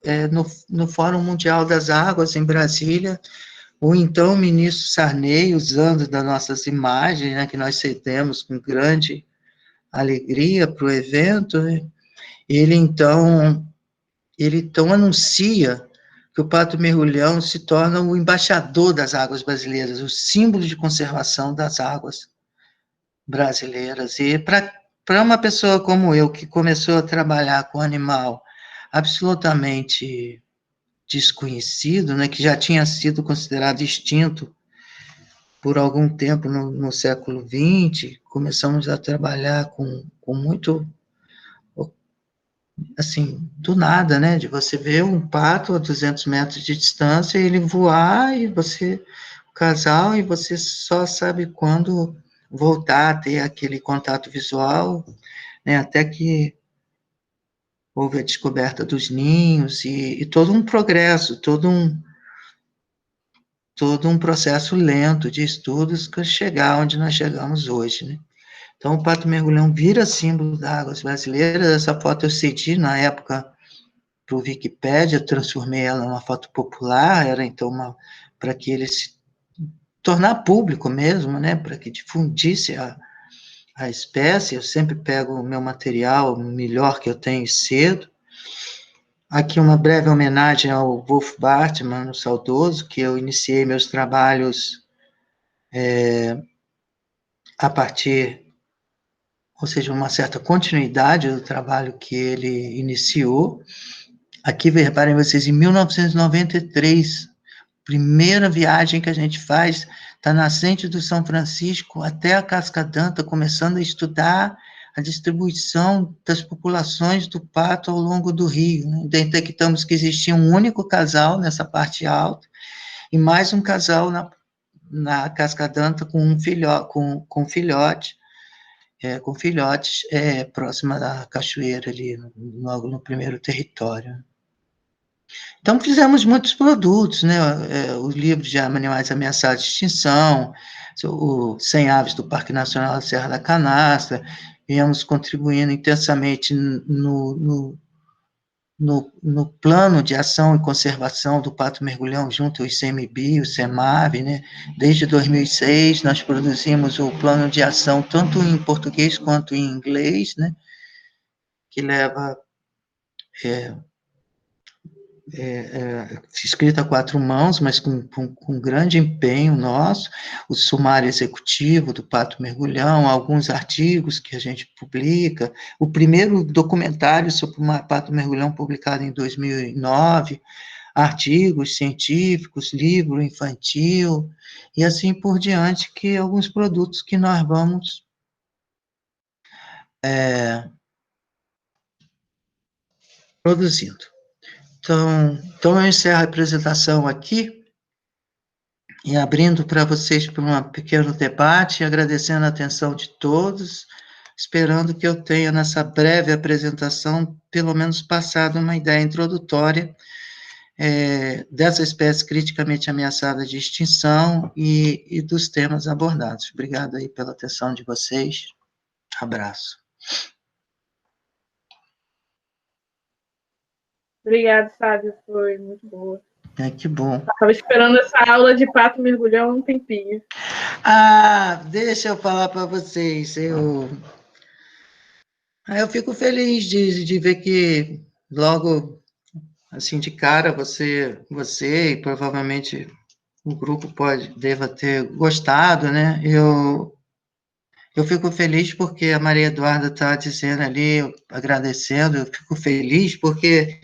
no Fórum Mundial das Águas, em Brasília, o então ministro Sarney, usando das nossas imagens, né, que nós cedemos com grande alegria para o evento, né, ele então anuncia que o pato mergulhão se torna o embaixador das águas brasileiras, o símbolo de conservação das águas brasileiras. E para uma pessoa como eu, que começou a trabalhar com animal absolutamente desconhecido, né, que já tinha sido considerado extinto por algum tempo no século XX, começamos a trabalhar com muito, assim, do nada, né, de você ver um pato a 200 metros de distância, ele voar, e você, o casal, e você só sabe quando voltar a ter aquele contato visual, né, até que houve a descoberta dos ninhos, e todo um progresso, todo todo um processo lento de estudos para chegar onde nós chegamos hoje, né? Então, o pato mergulhão vira símbolo das águas brasileiras. Essa foto eu cedi na época para o Wikipédia, transformei ela numa foto popular, era então para que ele se tornar público mesmo, né? Para que difundisse a espécie. Eu sempre pego o meu material melhor que eu tenho cedo. Aqui uma breve homenagem ao Wolf Bartmann, o saudoso, que eu iniciei meus trabalhos a partir, ou seja, uma certa continuidade do trabalho que ele iniciou. Aqui, reparem vocês, em 1993, primeira viagem que a gente faz, da nascente do São Francisco até a Casca d'Anta, começando a estudar a distribuição das populações do pato ao longo do rio, né? Detectamos que existia um único casal nessa parte alta, e mais um casal na Casca d'Anta com um com filhote, com filhotes próxima da cachoeira ali, logo no primeiro território. Então, fizemos muitos produtos, né? O livro de Animais Ameaçados de Extinção, o 100 Aves do Parque Nacional da Serra da Canastra, viemos contribuindo intensamente no plano de ação e conservação do pato mergulhão junto ao ICMBio, o CEMAV, né? Desde 2006, nós produzimos o plano de ação tanto em português quanto em inglês, né? Que leva escrito a 4 mãos, mas com grande empenho nosso, o sumário executivo do Pato Mergulhão, alguns artigos que a gente publica, o primeiro documentário sobre o Pato Mergulhão publicado em 2009, artigos científicos, livro infantil, e assim por diante, que alguns produtos que nós vamos produzindo. Então, eu encerro a apresentação aqui, e abrindo para vocês para um pequeno debate, agradecendo a atenção de todos, esperando que eu tenha, nessa breve apresentação, pelo menos passado uma ideia introdutória dessa espécie criticamente ameaçada de extinção e dos temas abordados. Obrigado aí pela atenção de vocês. Abraço. Obrigada, Fábio, foi muito boa. Que bom. Estava esperando essa aula de pato mergulhão um tempinho. Deixa eu falar para vocês, eu fico feliz de ver que logo, assim, de cara, você e provavelmente o grupo deva ter gostado, né? Eu fico feliz porque a Maria Eduarda está dizendo ali, agradecendo, eu fico feliz porque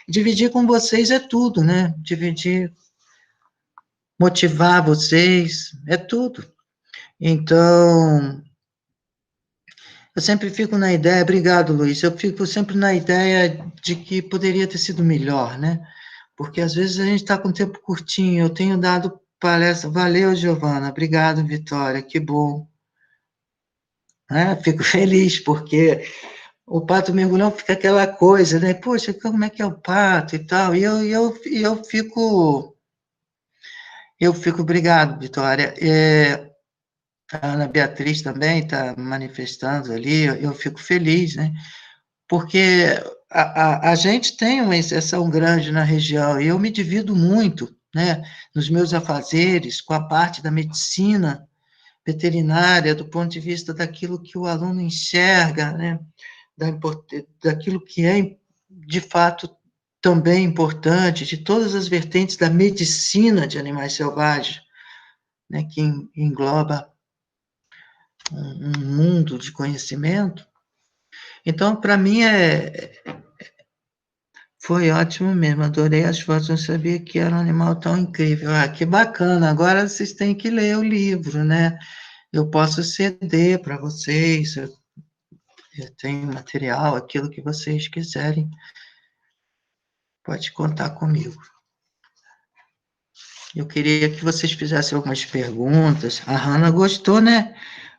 dividir com vocês é tudo, né? Dividir, motivar vocês, é tudo. Então, eu sempre fico na ideia, obrigado, Luiz, eu fico sempre na ideia de que poderia ter sido melhor, né? Porque às vezes a gente está com tempo curtinho, eu tenho dado palestra, valeu, Giovana, obrigado, Vitória, que bom. Fico feliz, porque o pato mergulhão fica aquela coisa, né? Poxa, como é que é o pato e tal, e eu fico, obrigado, Vitória. A Ana Beatriz também está manifestando ali, eu fico feliz, né? Porque a gente tem uma exceção grande na região, e eu me divido muito, né, nos meus afazeres, com a parte da medicina veterinária, do ponto de vista daquilo que o aluno enxerga, né, daquilo que é, de fato, também importante, de todas as vertentes da medicina de animais selvagens, né, que engloba um mundo de conhecimento. Então, para mim, foi ótimo mesmo, adorei as fotos, não sabia que era um animal tão incrível. Que bacana, agora vocês têm que ler o livro, né? Eu posso ceder para vocês, eu tenho material, aquilo que vocês quiserem, pode contar comigo. Eu queria que vocês fizessem algumas perguntas. A Hanna gostou, né?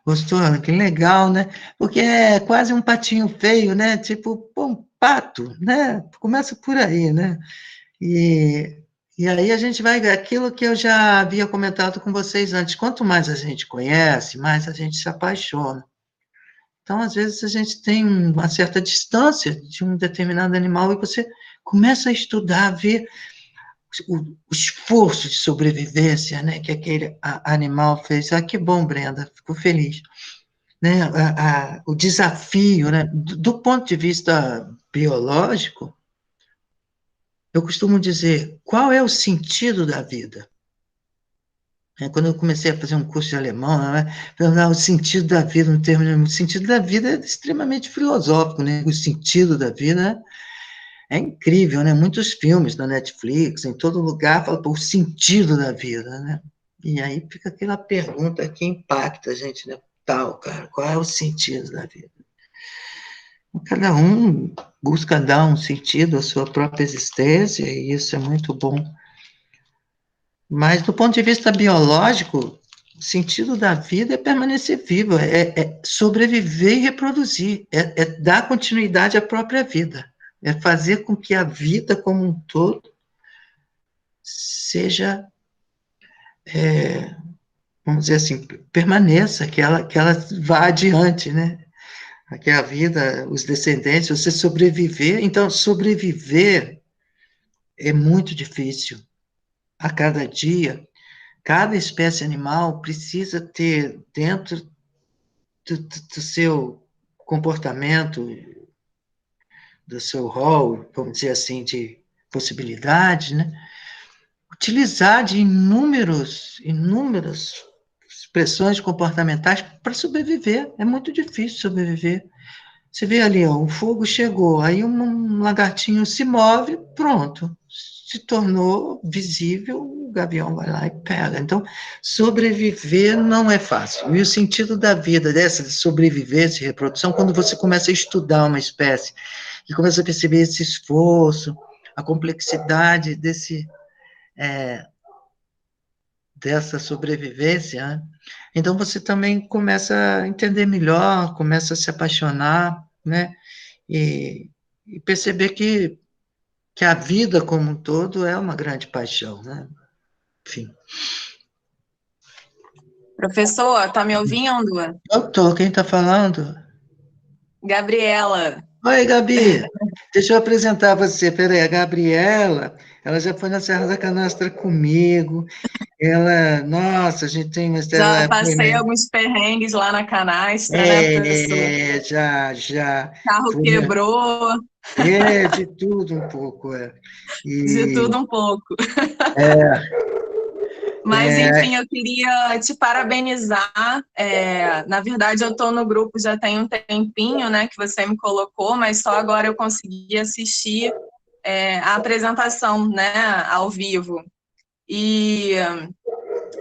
Gostou? Que legal, né? Porque é quase um patinho feio, né? Tipo, pô, um pato, né? Começa por aí, né? E E aí a gente vai, aquilo que eu já havia comentado com vocês antes, quanto mais a gente conhece, mais a gente se apaixona. Então, às vezes, a gente tem uma certa distância de um determinado animal e você começa a estudar, a ver o esforço de sobrevivência, né, que aquele animal fez. Ah, que bom, Brenda, fico feliz. Né, o desafio, né, do ponto de vista biológico, eu costumo dizer, qual é o sentido da vida? Quando eu comecei a fazer um curso de alemão, né, o sentido da vida, no termo, o sentido da vida é extremamente filosófico, né? O sentido da vida, né? É incrível, né? Muitos filmes na Netflix, em todo lugar, falam o sentido da vida, né? E aí fica aquela pergunta que impacta a gente, né? Tal, cara, qual é o sentido da vida? Cada um busca dar um sentido à sua própria existência, e isso é muito bom. Mas, do ponto de vista biológico, o sentido da vida é permanecer vivo, é sobreviver e reproduzir, é dar continuidade à própria vida, é fazer com que a vida como um todo seja, vamos dizer assim, permaneça, que ela vá adiante, né? Que a vida, os descendentes, você sobreviver. Então, sobreviver é muito difícil. A cada dia, cada espécie animal precisa ter dentro do seu comportamento, do seu rol, vamos dizer assim, de possibilidades, né? Utilizar de inúmeras expressões comportamentais para sobreviver. É muito difícil sobreviver. Você vê ali, ó, o fogo chegou, aí um lagartinho se move, pronto, se tornou visível, o gavião vai lá e pega. Então, sobreviver não é fácil. E o sentido da vida, dessa de sobrevivência e reprodução, quando você começa a estudar uma espécie e começa a perceber esse esforço, a complexidade dessa sobrevivência, né? Então você também começa a entender melhor, começa a se apaixonar, né? E perceber que a vida como um todo é uma grande paixão, né? Enfim. Professor, tá me ouvindo? Doutor, quem está falando? Gabriela. Oi, Gabi. Deixa eu apresentar você. Peraí, a Gabriela, ela já foi na Serra da Canastra comigo. Ela, nossa, a gente tem uma Já ela foi, passei alguns perrengues lá na canastra, né, professor? já Carro foi, quebrou, de tudo um pouco, de E tudo um pouco. é, Mas, enfim, eu queria te parabenizar. Na verdade, eu estou no grupo já tem um tempinho, né, que você me colocou, mas só agora eu consegui assistir a apresentação, né, ao vivo. E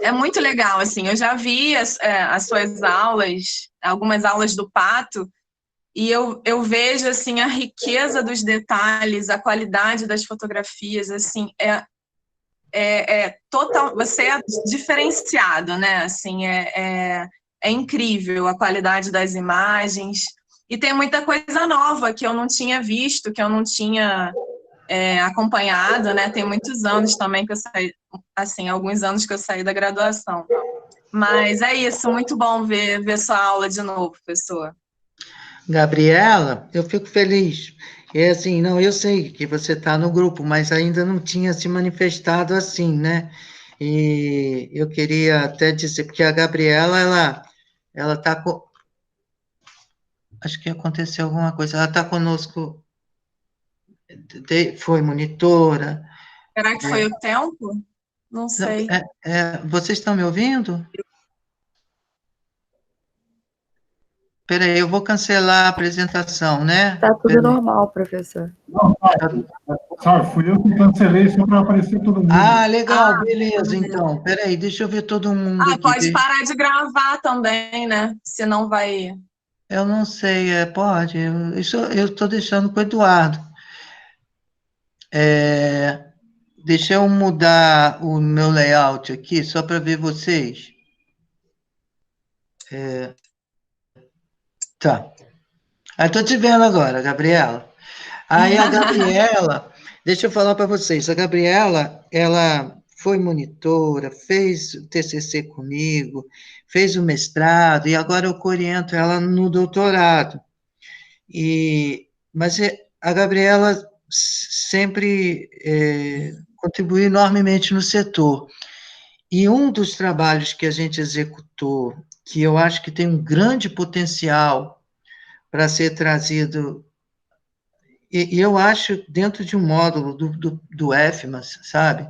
é muito legal, assim, eu já vi as suas aulas, algumas aulas do Pato, e eu vejo, assim, a riqueza dos detalhes, a qualidade das fotografias, assim, total, você é diferenciado, né, assim, é incrível a qualidade das imagens, e tem muita coisa nova que eu não tinha visto, que eu não tinha acompanhado, né, tem muitos anos também que eu saí, assim, alguns anos que eu saí da graduação. Mas é isso, muito bom ver sua aula de novo, professor. Gabriela, eu fico feliz. É assim, não, eu sei que você está no grupo, mas ainda não tinha se manifestado assim, né? E eu queria até dizer, porque a Gabriela, ela está com. Acho que aconteceu alguma coisa. Ela está conosco, foi monitora. Será que foi o tempo? Não Não, sei. vocês estão me ouvindo? Peraí, eu vou cancelar a apresentação, né? Tá tudo Peraí. normal, professor. Não, sabe, fui eu que cancelei só para aparecer todo mundo. Ah, legal, beleza, beleza. então. Peraí, deixa eu ver todo mundo aqui. Pode parar de gravar também, né? Senão vai... Eu não sei, pode. Isso eu estou deixando com o Eduardo. Deixa eu mudar o meu layout aqui, só para ver vocês. Tá. Estou te vendo agora, Gabriela. Aí a Gabriela, deixa eu falar para vocês, a Gabriela, ela foi monitora, fez o TCC comigo, fez o mestrado, e agora eu oriento ela no doutorado. Mas a Gabriela sempre contribuiu enormemente no setor. E um dos trabalhos que a gente executou, que eu acho que tem um grande potencial para ser trazido, e eu acho dentro de um módulo do EFMAS, sabe?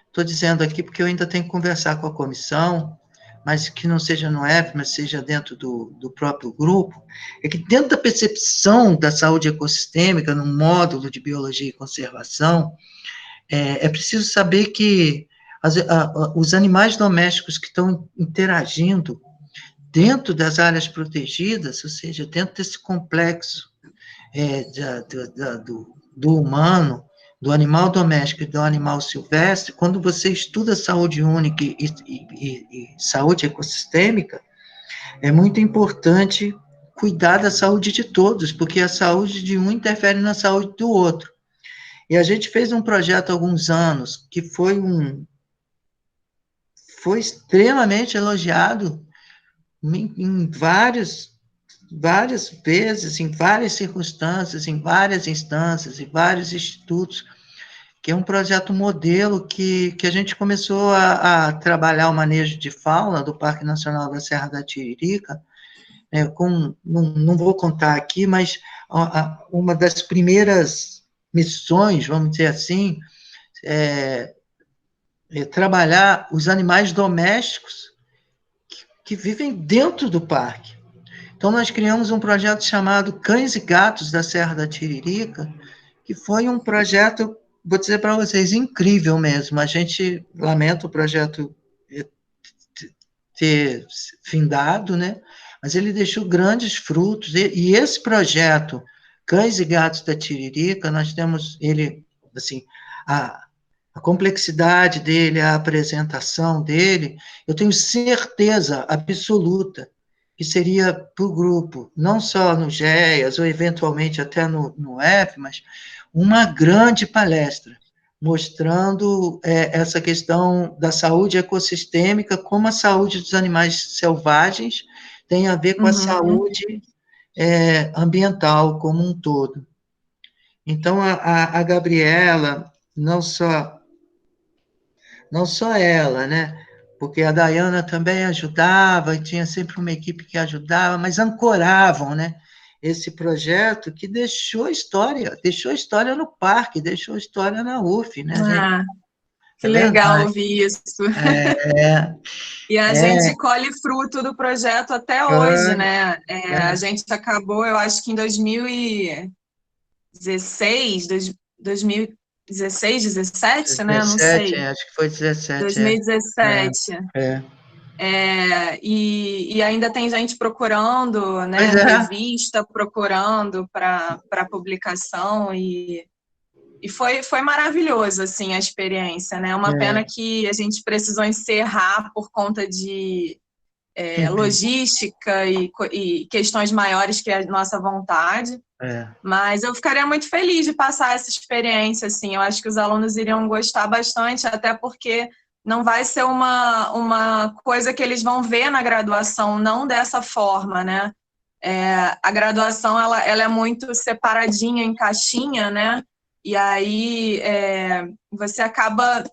Estou dizendo aqui porque eu ainda tenho que conversar com a comissão, mas que não seja no EFMAS, seja dentro do próprio grupo, é que dentro da percepção da saúde ecossistêmica, no módulo de biologia e conservação, é preciso saber que os animais domésticos que estão interagindo dentro das áreas protegidas, ou seja, dentro desse complexo do humano, do animal doméstico e do animal silvestre, quando você estuda saúde única e saúde ecossistêmica, é muito importante cuidar da saúde de todos, porque a saúde de um interfere na saúde do outro. E a gente fez um projeto há alguns anos, que foi extremamente elogiado em várias vezes, em várias circunstâncias, em várias instâncias, em vários institutos, que é um projeto modelo que a gente começou a trabalhar o manejo de fauna do Parque Nacional da Serra da Tiririca, não vou contar aqui, mas uma das primeiras missões, vamos dizer assim, é trabalhar os animais domésticos que vivem dentro do parque. Então, nós criamos um projeto chamado Cães e Gatos da Serra da Tiririca, que foi um projeto, vou dizer para vocês, incrível mesmo. A gente lamenta o projeto ter findado, né? Mas ele deixou grandes frutos. E esse projeto, Cães e Gatos da Tiririca, nós temos ele, assim, a complexidade dele, a apresentação dele, eu tenho certeza absoluta que seria para o grupo, não só no GEAS, ou eventualmente até no EFMAS, uma grande palestra, mostrando essa questão da saúde ecossistêmica, como a saúde dos animais selvagens tem a ver com a saúde ambiental como um todo. Então, a Gabriela, não só ela, né? Porque a Dayana também ajudava, e tinha sempre uma equipe que ajudava, mas ancoravam, né? Esse projeto que deixou história no parque, deixou história na UF, né, gente? Que legal ouvir isso. E a gente colhe fruto do projeto até hoje, né? A gente acabou, eu acho que em 2016, 17, né? Não sei. Acho que foi 17. 2017. E ainda tem gente procurando, né? Revista procurando para publicação e foi maravilhoso, assim, a experiência, né? Uma pena que a gente precisou encerrar por conta de logística e questões maiores que a nossa vontade. Mas eu ficaria muito feliz de passar essa experiência, assim. Eu acho que os alunos iriam gostar bastante, até porque não vai ser uma coisa que eles vão ver na graduação, não dessa forma, né? A graduação, ela é muito separadinha em caixinha, né? E aí você acaba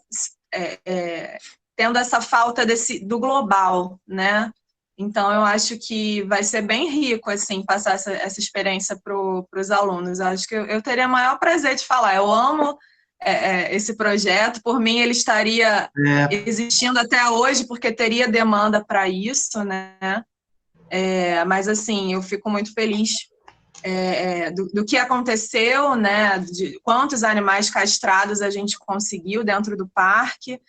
tendo essa falta do global, né? Então, eu acho que vai ser bem rico, assim, passar essa experiência para os alunos. Eu acho que eu teria o maior prazer de falar. Eu amo esse projeto. Por mim, ele estaria existindo até hoje, porque teria demanda para isso, né? Mas, assim, eu fico muito feliz do que aconteceu, né? De quantos animais castrados a gente conseguiu dentro do parque,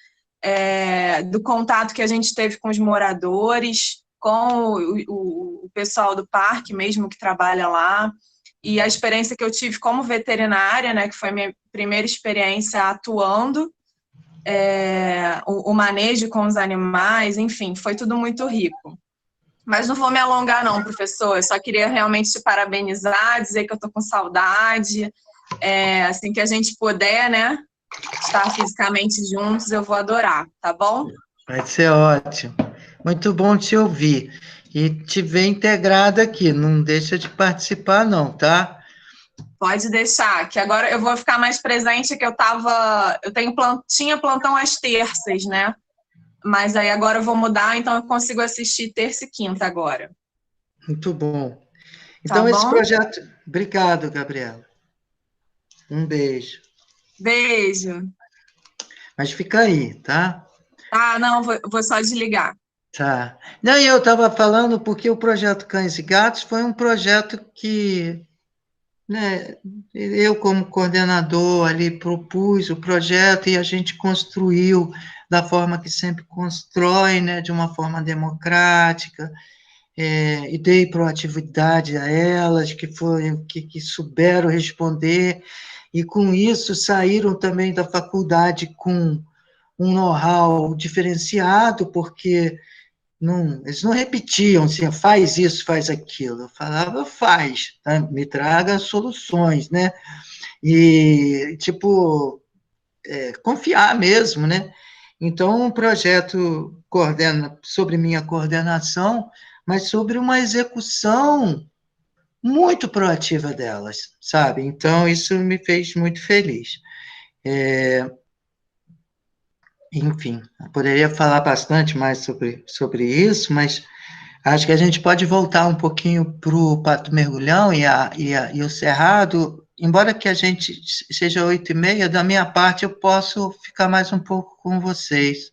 do contato que a gente teve com os moradores, com o pessoal do parque mesmo que trabalha lá, e a experiência que eu tive como veterinária, né, que foi a minha primeira experiência atuando, o manejo com os animais, enfim, foi tudo muito rico. Mas não vou me alongar não, professor, eu só queria realmente te parabenizar, dizer que eu estou com saudade, Assim que a gente puder, né, estar fisicamente juntos, eu vou adorar, tá bom? Vai ser ótimo. Muito bom te ouvir. E te ver integrada aqui. Não deixa de participar, não, tá? Pode deixar, que agora eu vou ficar mais presente, que tinha plantão às terças, né? Mas aí agora eu vou mudar, então eu consigo assistir terça e quinta agora. Muito bom. Tá Então, esse bom? projeto... Obrigado, Gabriela. Um beijo. Beijo. Mas fica aí, tá? Ah, não, vou só desligar. Tá. Não, e eu estava falando porque o projeto Cães e Gatos foi um projeto que, né, eu, como coordenador ali, propus o projeto e a gente construiu da forma que sempre constrói, né, de uma forma democrática, e dei proatividade a elas, que souberam responder, e com isso saíram também da faculdade com um know-how diferenciado, porque eles não repetiam assim, faz isso, faz aquilo. Eu falava, faz, tá? Me traga soluções, né? E, tipo, confiar mesmo, né? Então, um projeto coordena sobre minha coordenação, mas sobre uma execução muito proativa delas, sabe? Então, isso me fez muito feliz. Enfim, eu poderia falar bastante mais sobre isso, mas acho que a gente pode voltar um pouquinho para o Pato Mergulhão e o Cerrado, embora que a gente seja 8h30, da minha parte eu posso ficar mais um pouco com vocês.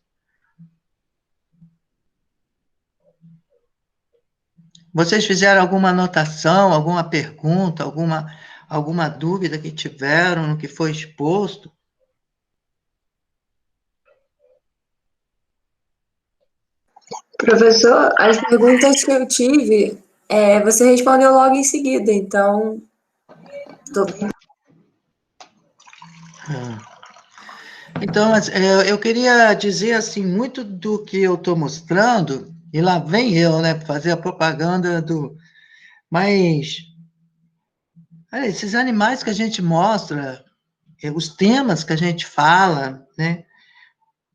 Vocês fizeram alguma anotação, alguma pergunta, alguma dúvida que tiveram no que foi exposto? Professor, as perguntas que eu tive, você respondeu logo em seguida, então. Então, eu queria dizer assim, muito do que eu estou mostrando, e lá vem eu, né, fazer a propaganda do... Mas, olha, esses animais que a gente mostra, os temas que a gente fala, né,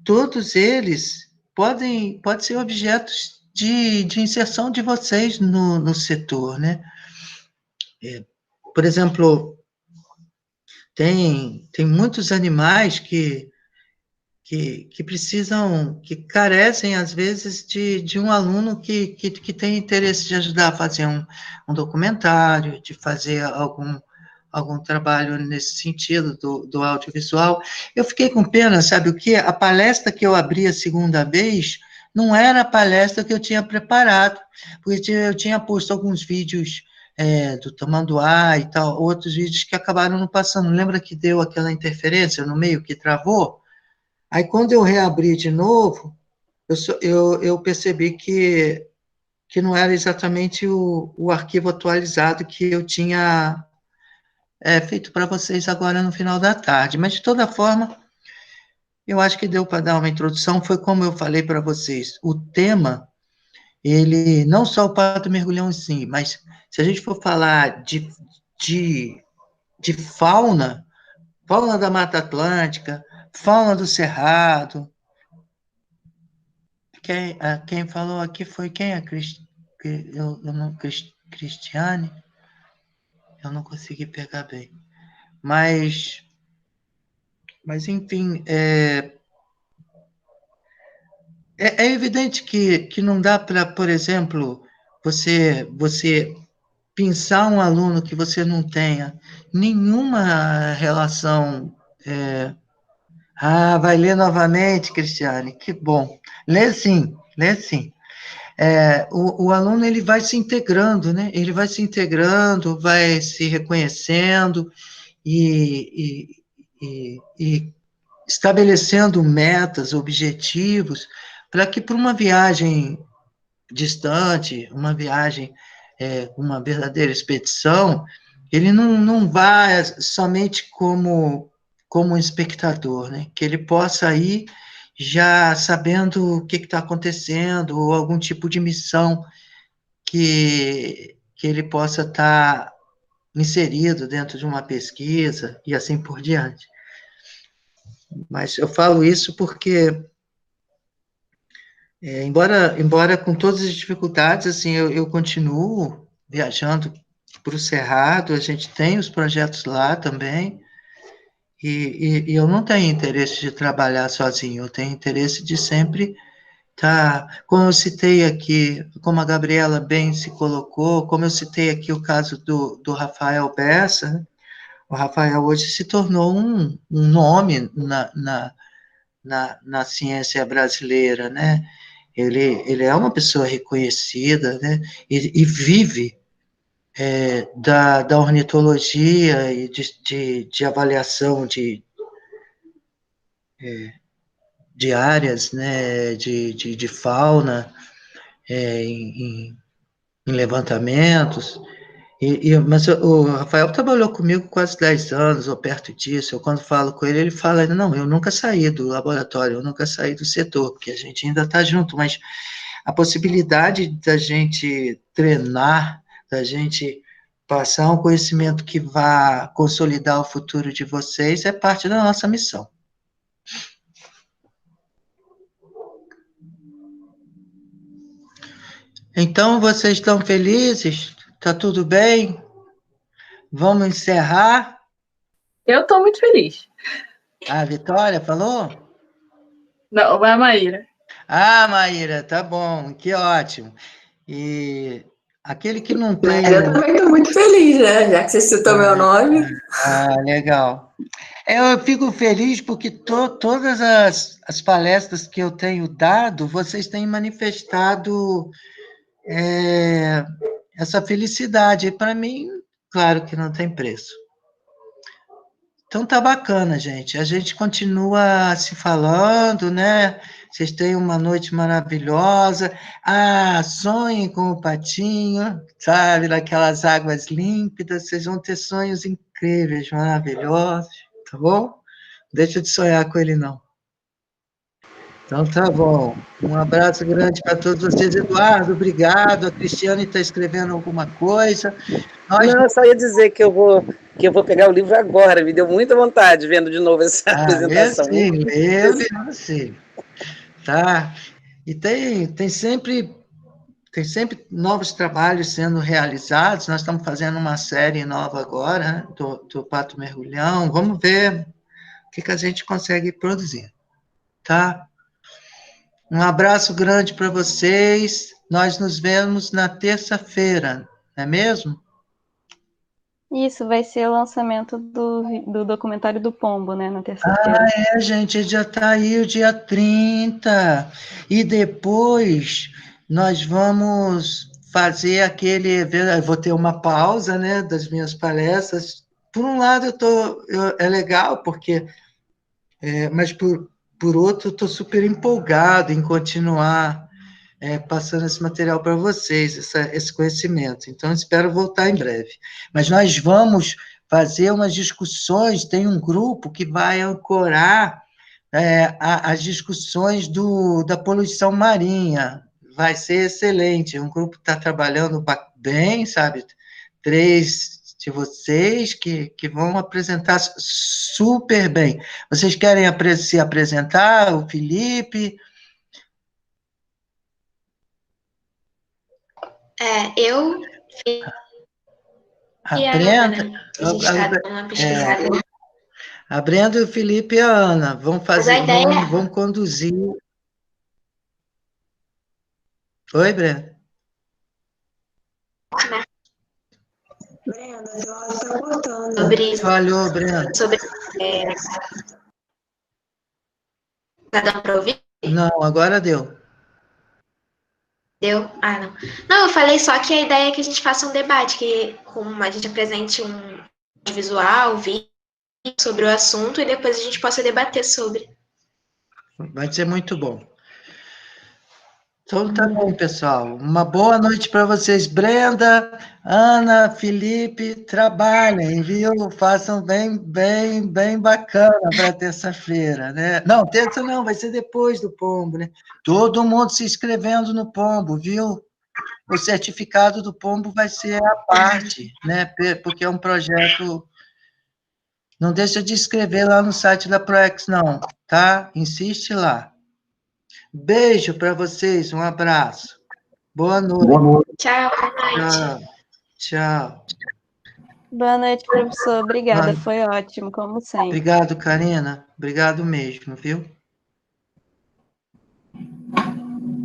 todos eles podem ser objetos de inserção de vocês no setor, né? Por exemplo, tem muitos animais que precisam, que carecem, às vezes, de um aluno que tem interesse de ajudar a fazer um documentário, de fazer algum trabalho nesse sentido do audiovisual. Eu fiquei com pena, sabe o quê? A palestra que eu abri a segunda vez não era a palestra que eu tinha preparado, porque eu tinha posto alguns vídeos do Tamanduá e tal, outros vídeos que acabaram não passando. Lembra que deu aquela interferência no meio que travou? Aí, quando eu reabri de novo, eu percebi que não era exatamente o arquivo atualizado que eu tinha feito para vocês agora no final da tarde. Mas, de toda forma, eu acho que deu para dar uma introdução. Foi como eu falei para vocês, o tema, ele, não só o Pato Mergulhão em si, mas se a gente for falar de fauna da Mata Atlântica, fauna do Cerrado. Quem falou aqui foi quem? Cristiane? Eu não consegui pegar bem. Mas enfim, é evidente que não dá para, por exemplo, você pensar um aluno que você não tenha nenhuma relação. Vai ler novamente, Cristiane, que bom. Lê sim, lê sim. O aluno ele vai se integrando, né? Ele vai se integrando, vai se reconhecendo e estabelecendo metas, objetivos, para que para uma viagem distante, uma viagem, uma verdadeira expedição, ele não vá somente como um espectador, né? Que ele possa ir já sabendo o que está acontecendo, ou algum tipo de missão que ele possa estar inserido dentro de uma pesquisa e assim por diante. Mas eu falo isso porque, embora com todas as dificuldades, assim, eu continuo viajando para o Cerrado, a gente tem os projetos lá também, e eu não tenho interesse de trabalhar sozinho, eu tenho interesse de sempre estar, como eu citei aqui, como a Gabriela bem se colocou, como eu citei aqui o caso do Rafael Bessa, né? O Rafael hoje se tornou um nome na ciência brasileira, né? Ele é uma pessoa reconhecida, né? E vive da ornitologia e de avaliação de áreas, né? De fauna em levantamentos. Mas o Rafael trabalhou comigo quase 10 anos, ou perto disso. Eu, quando falo com ele, ele fala, não, eu nunca saí do laboratório, eu nunca saí do setor, porque a gente ainda está junto, mas a possibilidade da gente treinar, da gente passar um conhecimento que vá consolidar o futuro de vocês é parte da nossa missão. Então, vocês estão felizes? Está tudo bem? Vamos encerrar? Eu estou muito feliz. A Vitória falou? Não, vai a Maíra. Ah, Maíra, tá bom, que ótimo. E aquele que não tem... Mas eu também estou muito feliz, né? Já que você citou meu nome. Ah, legal. Eu fico feliz porque todas as palestras que eu tenho dado, vocês têm manifestado essa felicidade. E para mim, claro que não tem preço. Então tá bacana, gente. A gente continua se falando, né? Vocês tenham uma noite maravilhosa. Ah, sonhem com o patinho, sabe? Naquelas águas límpidas. Vocês vão ter sonhos incríveis, maravilhosos, tá bom? Deixa de sonhar com ele, não. Então tá bom. Um abraço grande para todos vocês. Eduardo, obrigado. A Cristiane está escrevendo alguma coisa. Não, eu só ia dizer que eu vou pegar o livro agora. Me deu muita vontade vendo de novo essa apresentação. Sim. Tá? E tem sempre novos trabalhos sendo realizados. Nós estamos fazendo uma série nova agora, né, do Pato Mergulhão. Vamos ver o que a gente consegue produzir. Tá? Um abraço grande para vocês. Nós nos vemos na terça-feira, não é mesmo? Isso, vai ser o lançamento do documentário do Pombo, né, na terça-feira. Ah, gente, já está aí o dia 30. E depois nós vamos fazer aquele evento, eu vou ter uma pausa, né, das minhas palestras. Por um lado, é legal, porque, mas por outro, eu estou super empolgado em continuar passando esse material para vocês, esse conhecimento. Então, espero voltar em breve. Mas nós vamos fazer umas discussões, tem um grupo que vai ancorar as discussões da poluição marinha. Vai ser excelente. Um grupo está trabalhando bem, sabe? 3 de vocês que vão apresentar super bem. Vocês querem se apresentar? O Felipe... Eu e a Ana, né? A gente está dando uma pesquisada. A Brenda, o Felipe e a Ana vão vão conduzir. Oi, Brenda? Brenda, seu áudio está cortando. Falhou, Brenda. Tá dando para ouvir? Não, agora deu. Deu? Ah, não. Não, eu falei só que a ideia é que a gente faça um debate, que a gente apresente um visual, vídeo sobre o assunto e depois a gente possa debater sobre. Vai ser muito bom. Então tá bom, pessoal. Uma boa noite para vocês. Brenda, Ana, Felipe, trabalhem, viu? Façam bem bacana para terça-feira, né? Não, terça não, vai ser depois do Pombo, né? Todo mundo se inscrevendo no Pombo, viu? o certificado do pombo vai ser a parte, né? Porque é um projeto. Não deixa de escrever lá no site da ProEx, não, tá? Insiste lá. Beijo para vocês, um abraço. Boa noite. Boa noite. Tchau, boa noite. Tchau. Boa noite, professor. Obrigada, Boa- foi ótimo, como sempre. Obrigado, Karina. Obrigado mesmo, viu?